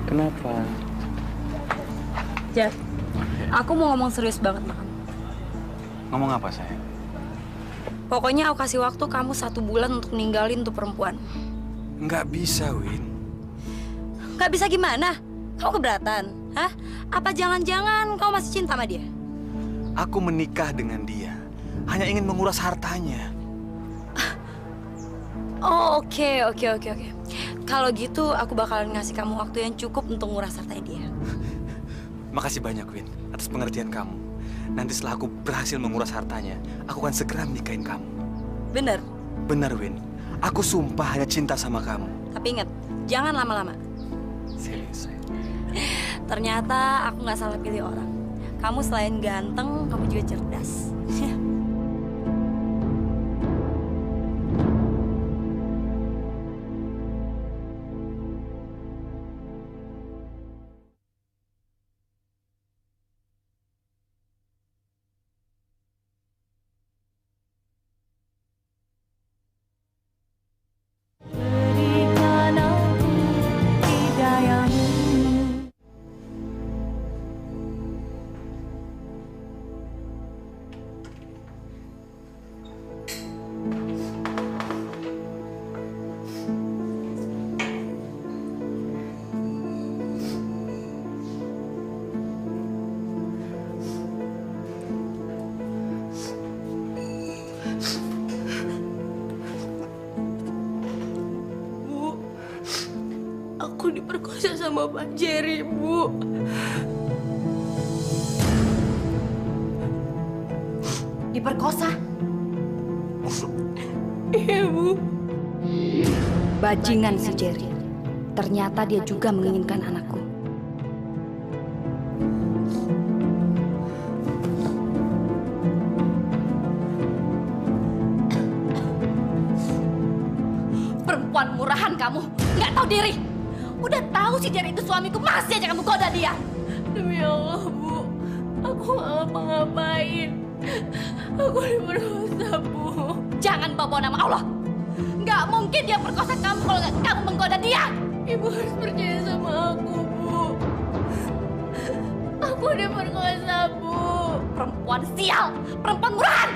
Kenapa? Jar, aku mau ngomong serius banget sama kamu. Ngomong apa, sayang? Pokoknya aku kasih waktu kamu 1 bulan untuk ninggalin tuh perempuan. Nggak bisa, Win. Nggak bisa gimana? Kamu keberatan? Hah? Apa jangan-jangan kamu masih cinta sama dia? Aku menikah dengan dia. Hanya ingin menguras hartanya. Oh, oke. Kalau gitu, aku bakalan ngasih kamu waktu yang cukup untuk nguras hartanya dia. Makasih banyak, Win, atas pengertian kamu. Nanti setelah aku berhasil menguras hartanya, aku akan segera menikahin kamu. Bener? Benar, Win. Aku sumpah hanya cinta sama kamu. Tapi ingat, jangan lama-lama. Serius, sayang. Ternyata aku nggak salah pilih orang. Kamu selain ganteng, kamu juga cerdas. Bu, aku diperkosa sama Pak Jerry, Bu. Diperkosa? Iya, Bu. Bajingan si Jerry. Ternyata dia juga menginginkan anakku. Perempuan murahan kamu, nggak tahu diri. Udah tahu si Jerry itu suamiku, masih aja kamu goda dia. Demi Allah, Bu. Aku nggak ngapa-ngapain. Aku diperkosa, Bu. Jangan bawa nama Allah. Nggak mungkin dia perkosa kamu kalau nggak kamu menggoda dia. Ibu harus percaya sama aku, Bu. Aku diperkosa, Bu. Perempuan sial, perempuan murahan.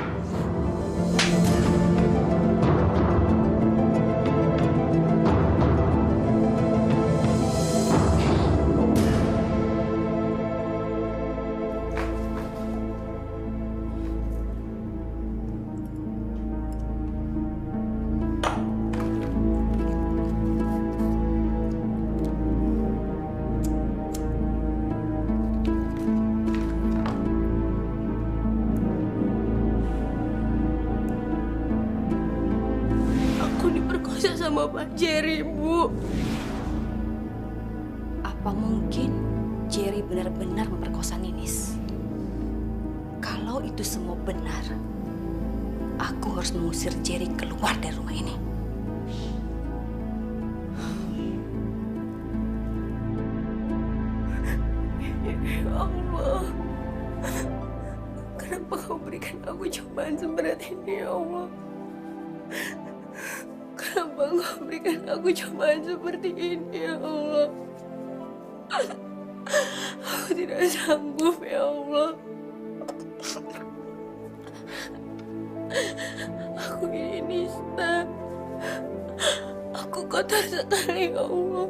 Sama Pak Jerry, Bu. Apa mungkin Jerry benar-benar memperkosa Ninis? Kalau itu semua benar, aku harus mengusir Jerry keluar dari rumah ini. Ya Allah, kenapa kau berikan aku cobaan seberat ini, ya Allah? Kenapa Engkau berikan aku cobaan seperti ini, ya Allah? Aku tidak sanggup, ya Allah. Aku ini nista. Aku kotor sekali, ya Allah.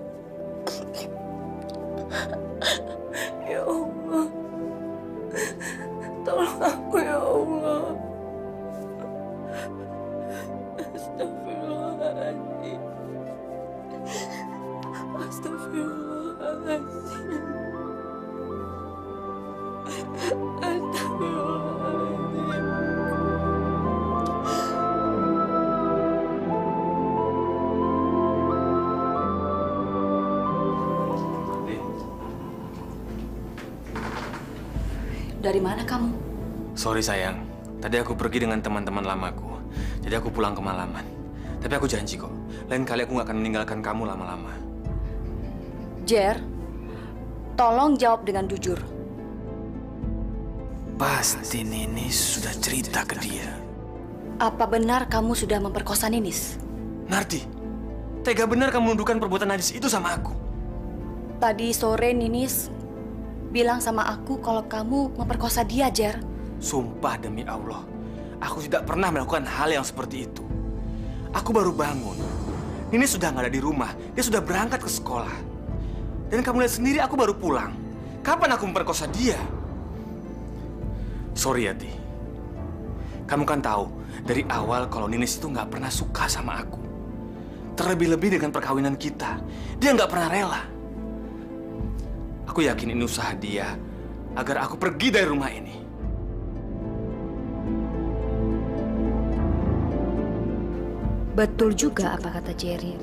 Ya Allah, tolong aku, ya Allah. Astagfirullahaladzim. Astagfirullahaladzim. Astagfirullahaladzim. Dari mana kamu? Sorry sayang, tadi aku pergi dengan teman-teman lamaku. Jadi aku pulang kemalaman. Tapi aku janji kok, lain kali aku nggak akan meninggalkan kamu lama-lama. Jer, tolong jawab dengan jujur. Pasti Ninis sudah cerita ke dia. Apa benar kamu sudah memperkosa Ninis? Narti, tega benar kamu menuduhkan perbuatan najis itu sama aku. Tadi sore Ninis bilang sama aku kalau kamu memperkosa dia, Jer. Sumpah demi Allah, aku tidak pernah melakukan hal yang seperti itu. Aku baru bangun. Ninis sudah nggak ada di rumah. Dia sudah berangkat ke sekolah. Dan kamu lihat sendiri aku baru pulang. Kapan aku memperkosa dia? Sorry Yati. Kamu kan tahu dari awal kalau Ninis itu nggak pernah suka sama aku. Terlebih-lebih dengan perkawinan kita. Dia nggak pernah rela. Aku yakin ini usaha dia agar aku pergi dari rumah ini. Betul juga apa kata Jerry.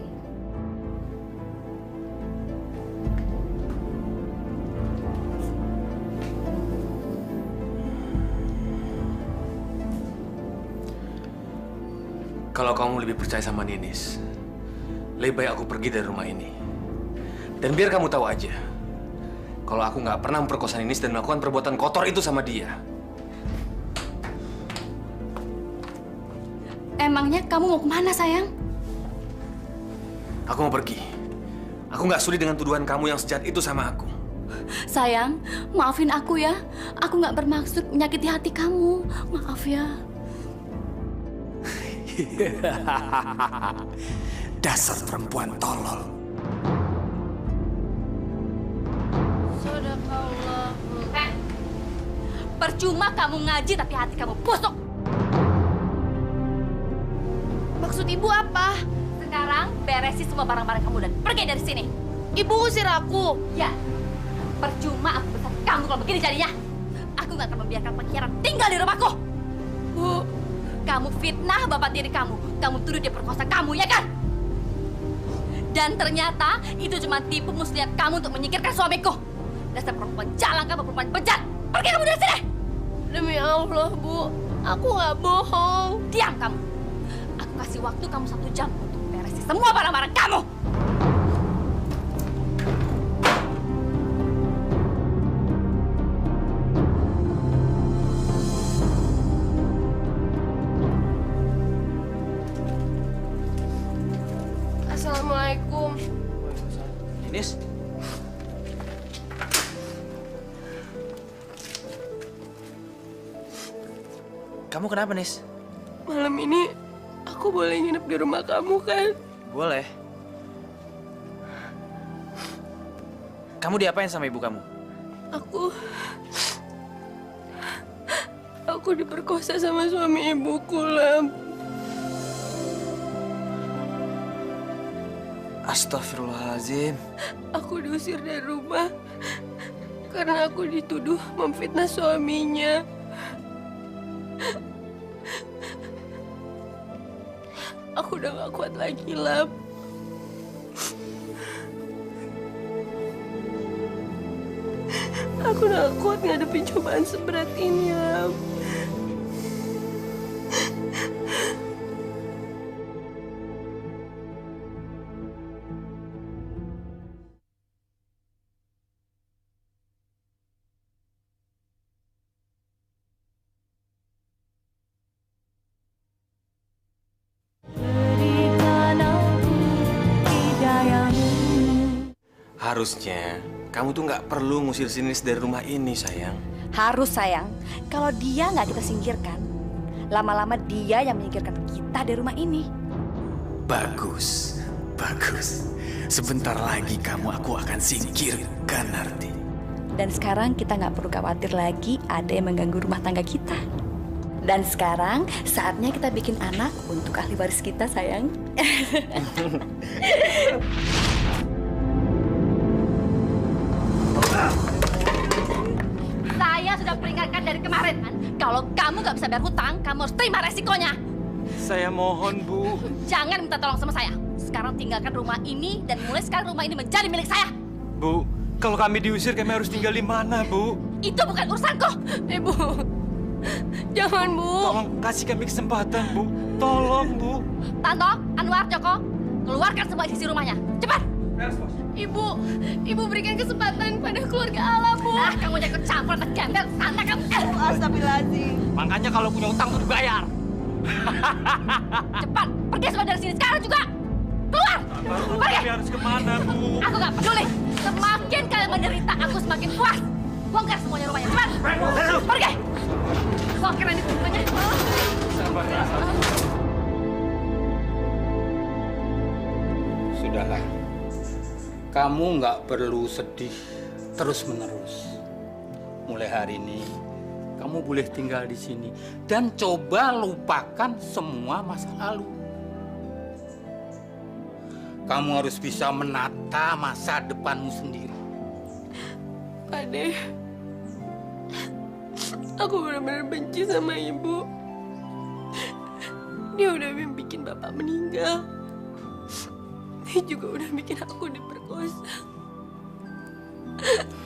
Kalau kamu lebih percaya sama Ninis, lebih baik aku pergi dari rumah ini. Dan biar kamu tahu aja, kalau aku nggak pernah memperkosa Ninis dan melakukan perbuatan kotor itu sama dia. Emangnya kamu mau kemana, sayang? Aku mau pergi. Aku nggak sudi dengan tuduhan kamu yang sejahat itu sama aku. Sayang, maafin aku ya. Aku nggak bermaksud menyakiti hati kamu. Maaf ya. Dasar perempuan tolol. Sadaqallah. Percuma kamu ngaji tapi hati kamu busuk. Maksud ibu apa? Sekarang beresi semua barang-barang kamu dan pergi dari sini. Ibu usir aku. Ya, percuma aku besar kamu kalau begini jadinya. Aku nggak akan membiarkan pengkhianat tinggal di rumahku. Bu, kamu fitnah bapak tiri kamu. Kamu tuduh dia perkosa kamu, ya kan? Dan ternyata itu cuma tipu muslihat kamu untuk menyingkirkan suamiku. Dasar perempuan jalan, kamu perempuan bejat. Pergi kamu dari sini. Demi Allah, Bu. Aku nggak bohong. Diam kamu. Aku kasih waktu kamu 1 jam untuk beresin semua barang-barang kamu. Assalamualaikum. Nis. Kamu kenapa, Nis? Malam ini aku boleh nginep di rumah kamu kan? Boleh. Kamu diapain sama ibu kamu? Aku diperkosa sama suami ibuku, Lam. Astagfirullahaladzim. Aku diusir dari rumah karena aku dituduh memfitnah suaminya. Aku udah gak kuat lagi, Lam. Aku udah gak kuat ngadepin cobaan seberat ini, Lam. Harusnya kamu tuh nggak perlu ngusir si Nis dari rumah ini, sayang. Harus, sayang. Kalau dia nggak kita singkirkan, lama-lama dia yang menyingkirkan kita dari rumah ini. Bagus, bagus. Sebentar lagi aku akan singkirkan, Narti. Dan sekarang kita nggak perlu khawatir lagi ada yang mengganggu rumah tangga kita. Dan sekarang saatnya kita bikin anak untuk ahli waris kita, sayang. Saya sudah peringatkan dari kemarin, kan? Kalau kamu nggak bisa bayar hutang, kamu harus terima resikonya. Saya mohon, Bu. Jangan minta tolong sama saya. Sekarang tinggalkan rumah ini dan mulai sekarang rumah ini menjadi milik saya. Bu, kalau kami diusir, kami harus tinggal di mana, Bu? Itu bukan urusanku. Ibu, jangan, Bu. Tolong kasih kami kesempatan, Bu. Tolong, Bu. Tanto, Anwar, Joko, keluarkan semua isi rumahnya. Cepat. Ibu berikan kesempatan pada keluarga Allah, Bu. Ah, kamu jangan ikut campur, anak gembel. Sana kamu. Astagfirullahaladzim. Makanya kalau punya utang tuh dibayar. Cepat, pergi semua dari sini sekarang juga. Keluar. Pergi. Kami harus kemana, Bu? Aku nggak peduli. Semakin kalian menderita, aku semakin puas. Bongkar semuanya rumahnya. Cepat. Pergi. Bongkar ini rumahnya. Sudahlah. Kamu nggak perlu sedih terus-menerus. Mulai hari ini, kamu boleh tinggal di sini dan coba lupakan semua masa lalu. Kamu harus bisa menata masa depanmu sendiri. Pak De, aku benar-benar benci sama Ibu. Dia udah bikin Bapak meninggal. Dia juga udah bikin aku diperkosa.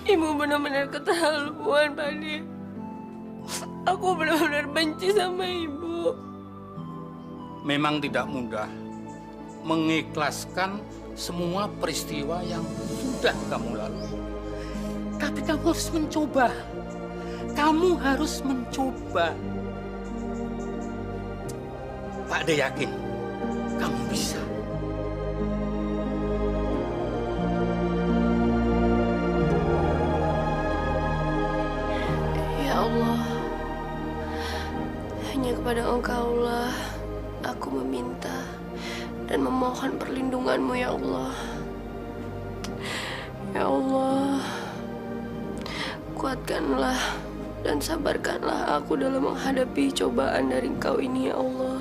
Ibu benar-benar keterlaluan, Pak De. Aku benar-benar benci sama Ibu. Memang tidak mudah mengikhlaskan semua peristiwa yang sudah kamu lalui. Tapi kamu harus mencoba. Kamu harus mencoba. Pak De yakin kamu bisa. Ya Allah, hanya kepada Engkaulah aku meminta dan memohon perlindungan-Mu, ya Allah. Ya Allah, kuatkanlah dan sabarkanlah aku dalam menghadapi cobaan dari Engkau ini, ya Allah.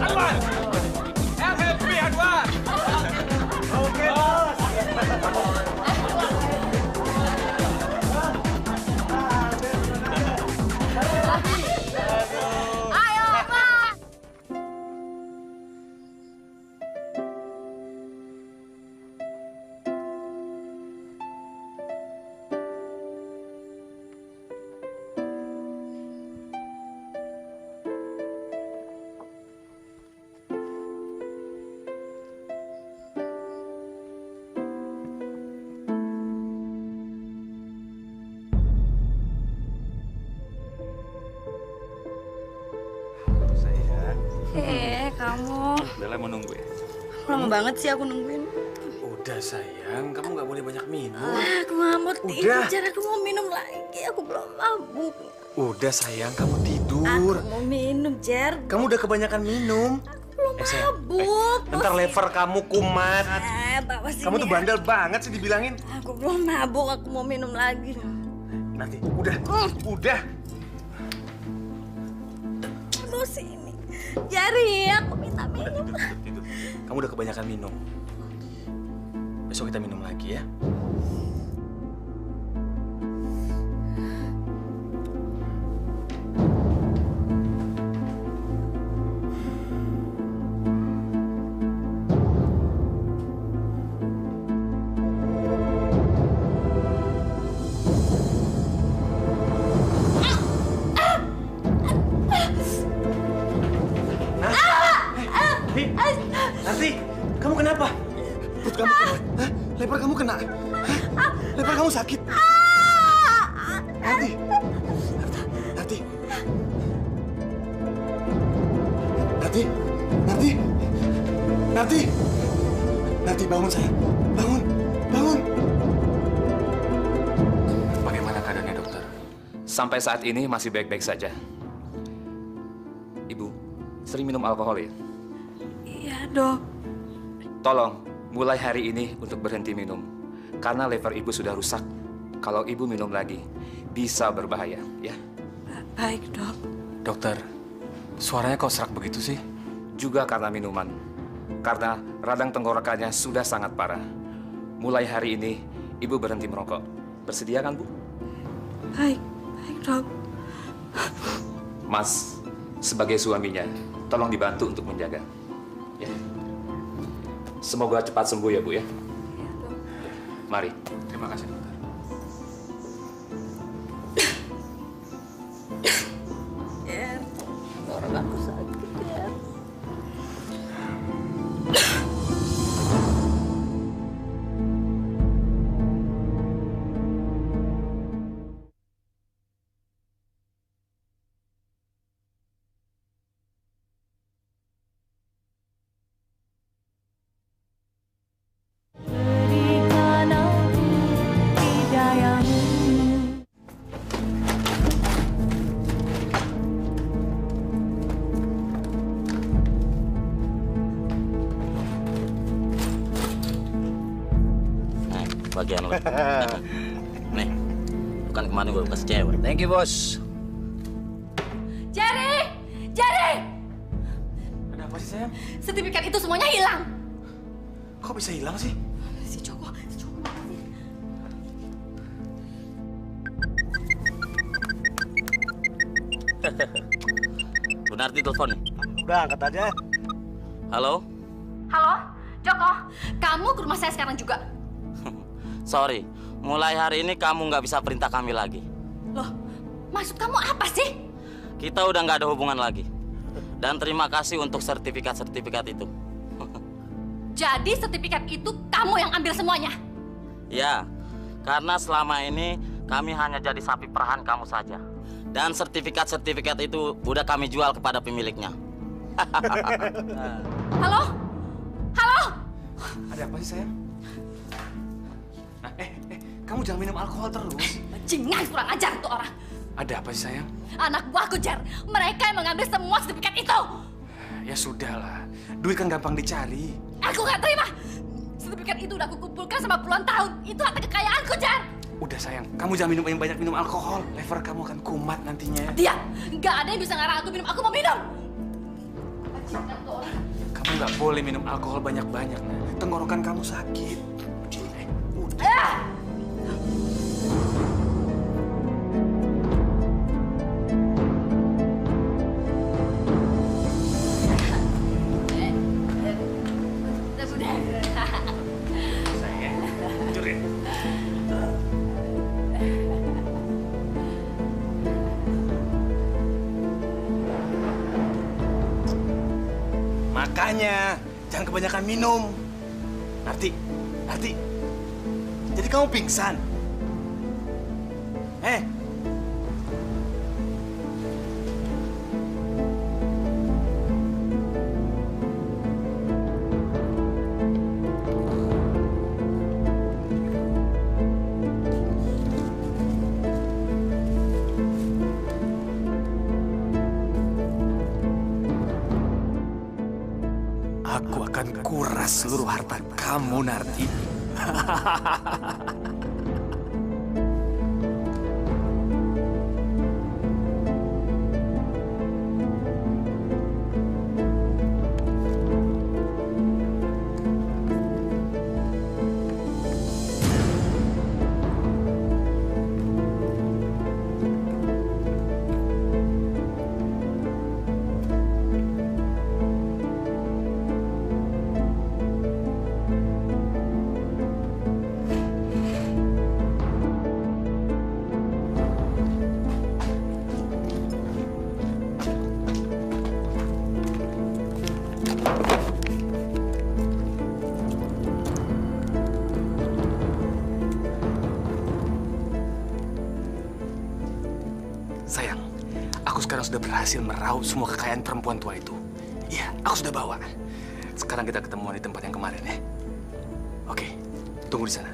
Anwar! Help me, Anwar! Oke, bos. Ayo, Pak. Kamu Bella mau nunggu ya? lama banget sih aku nungguin. Udah sayang, kamu nggak boleh banyak minum. Aku nggak mau tidur, Udah. Jar. Aku mau minum lagi. Aku belum mabuk. Udah sayang, kamu tidur. Aku mau minum, Jar. Kamu udah kebanyakan minum. Belum mabuk. Ntar lever kamu kumat. Bawa sini. Kamu tuh bandel banget sih dibilangin. Aku belum mabuk. Aku mau minum lagi. Nanti, udah. Bawa sini. Jari, aku minta minum. Tidur. Kamu udah kebanyakan minum. Besok kita minum lagi ya. Nanti, kamu kenapa? Perut kamu kenapa? Hah? Lebar kamu kena? Hah? Lebar kamu sakit? Nanti. Nanti bangun sayang. Bangun. Bagaimana keadaannya, dokter? Sampai saat ini masih baik-baik saja. Ibu, sering minum alkohol ya? Iya, Dok. Tolong, mulai hari ini untuk berhenti minum. Karena lever ibu sudah rusak. Kalau ibu minum lagi, bisa berbahaya, ya? Baik, Dok. Dokter, suaranya kok serak begitu sih? Juga karena minuman. Karena radang tenggorokannya sudah sangat parah. Mulai hari ini, ibu berhenti merokok. Bersedia kan, Bu? Baik, Dok. Mas, sebagai suaminya, tolong dibantu untuk menjaga. Ya. Semoga cepat sembuh ya, Bu ya. Mari. Terima kasih, dokter. Jar, orang aku sakit, Jar. Bagian lo. Nih, bukan kemarin gue kasih cewek. Thank you, bos. Jerry! Ada apa sih sayang? Sertifikat itu semuanya hilang. Kok bisa hilang sih? Si Joko mana sih? Bu Narti telepon nih. Udah, angkat aja. Halo? Halo, Joko. Kamu ke rumah saya sekarang juga. Sorry, mulai hari ini kamu nggak bisa perintah kami lagi. Loh, maksud kamu apa sih? Kita udah nggak ada hubungan lagi. Dan terima kasih untuk sertifikat-sertifikat itu. Jadi sertifikat itu kamu yang ambil semuanya? Ya, karena selama ini kami hanya jadi sapi perahan kamu saja. Dan sertifikat-sertifikat itu udah kami jual kepada pemiliknya. Halo? Halo? Ada apa sih sayang? Nah, kamu jangan minum alkohol terus. Bajingan, kurang ajar tuh orang. Ada apa sih sayang? Anak buahku, Jar. Mereka yang mengambil semua sertifikat itu. Ya sudahlah, duit kan gampang dicari. Aku nggak terima. Sertifikat itu udah aku kumpulkan sama puluhan tahun. Itu harta kekayaanku, Jar. Udah sayang, kamu jangan banyak minum alkohol. Lever kamu akan kumat nantinya. Dia, nggak ada yang bisa ngarang aku minum. Aku mau minum. Kamu nggak boleh minum alkohol banyak-banyak, nah. Tenggorokan kamu sakit. Makanya, jangan kebanyakan minum. Ngerti? Jadi kamu pingsan. Aku akan kuras seluruh harta kamu, Narti. Sayang, aku sekarang sudah berhasil meraup semua kekayaan perempuan tua itu. Iya, aku sudah bawa. Sekarang kita ketemuan di tempat yang kemarin ya. Oke, tunggu di sana.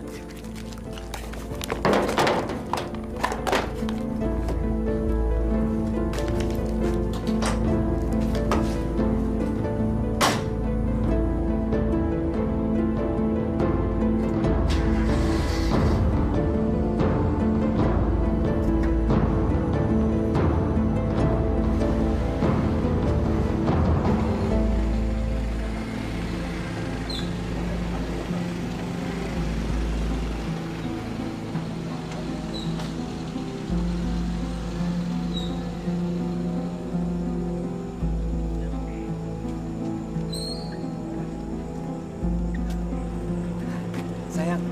Sayang.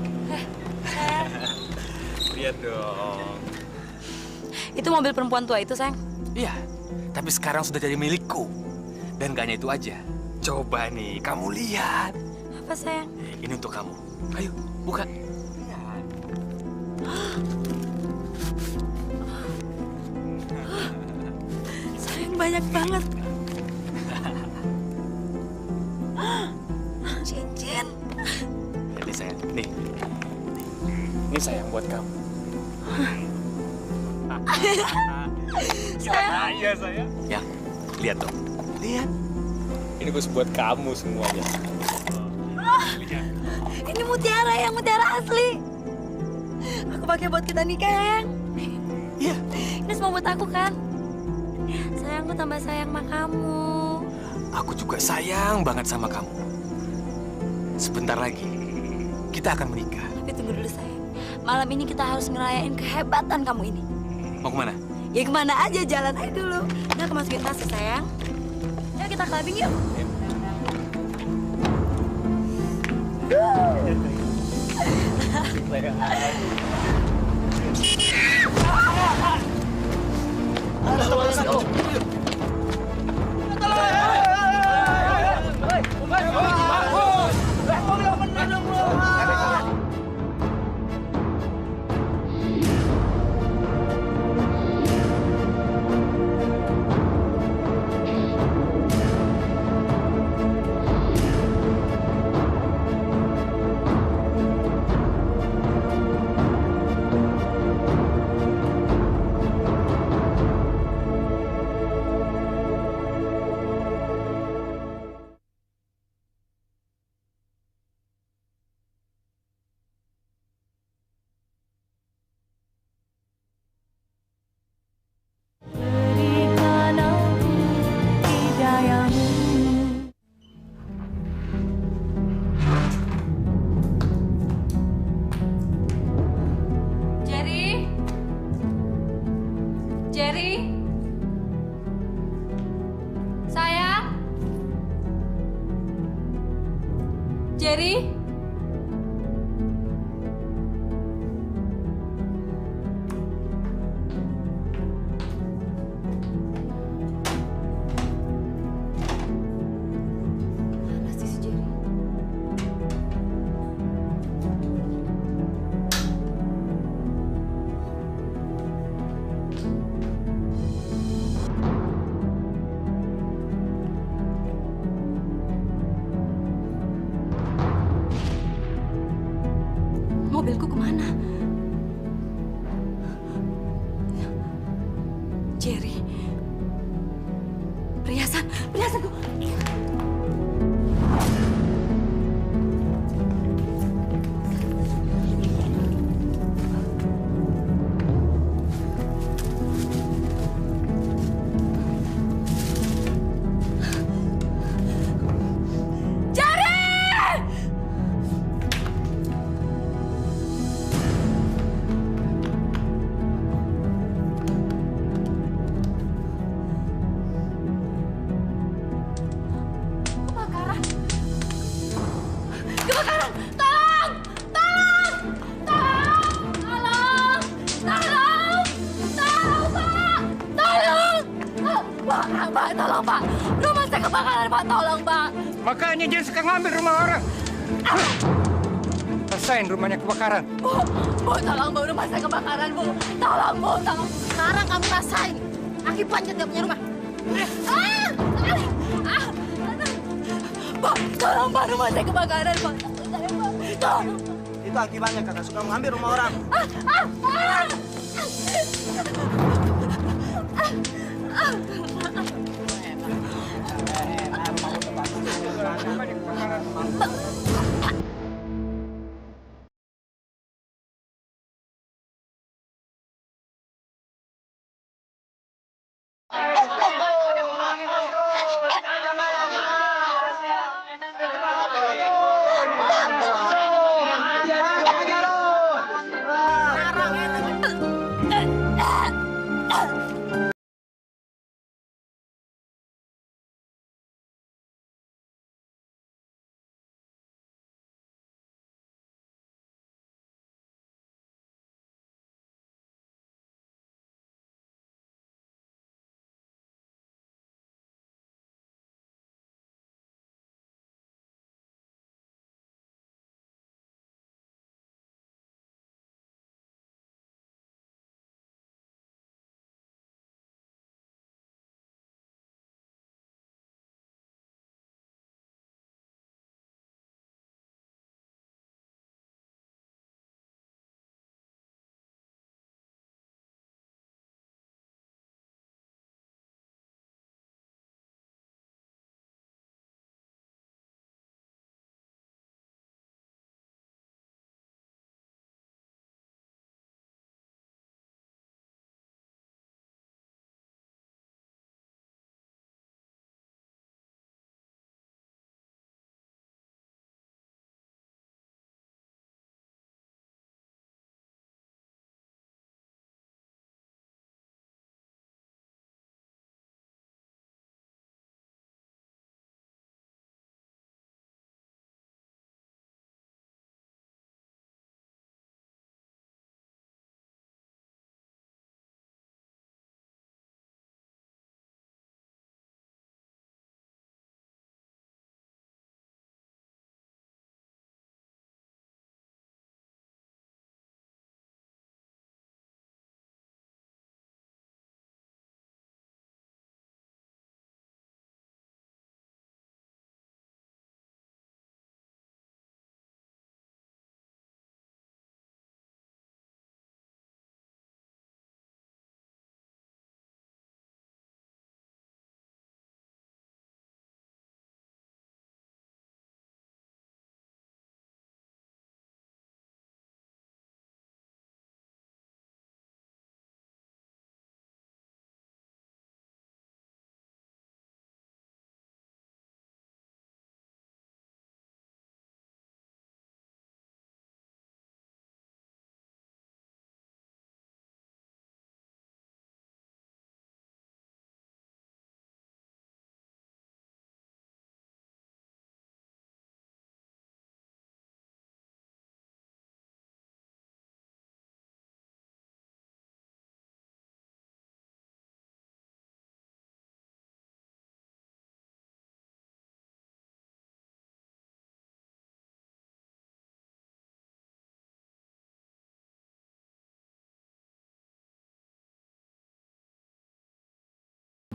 Lihat dong. Itu mobil perempuan tua itu, sayang? Iya, tapi sekarang sudah jadi milikku. Dan gak hanya itu aja. Coba nih, kamu lihat. Apa, sayang? Ini untuk kamu. Ayo, buka. Sayang, banyak banget. Cincin. Ini sayang, nih. Ini sayang buat kamu. Sayang. Iya, sayang. Ya, lihat dong. Lihat. Ini khusus buat kamu semuanya. Ini mutiara, yang mutiara asli. Aku pakai buat kita nikah, yang. Iya. Ini semua buat aku, kan? Sayang, aku tambah sayang sama kamu. Aku juga sayang banget sama kamu. Sebentar lagi, kita akan menikah. Tapi tunggu dulu, sayang. Malam ini kita harus ngerayain kehebatan kamu ini. Mau kemana? Ya kemana aja, jalan aja dulu. Nah, aku masukin tas, sayang. Yuk kita clubbing yuk. Jerry? Sayang? Jerry? Mana sih si Jerry? Mobilku kemana? Jerry. Perhiasanku. Kebakaran! Tolong! Tolong! Tolong! Tolong! Tolong, Pak! Tolong! Pak, tolong, Pak! Rumah saya kebakaran, Pak! Tolong, Pak! Makanya dia suka ngambil rumah orang. Rasain rumahnya kebakaran. Bu, tolong Bu, rumah saya kebakaran, Bu. Tolong, Bu, tolong. Sekarang kamu rasain akibatnya tidak punya rumah. Pak, tolong Pak, rumah saya kebakaran, Pak. Tolong. Itu akibatnya kakak suka mengambil rumah orang.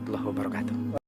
warahmatullahi wabarakatuh.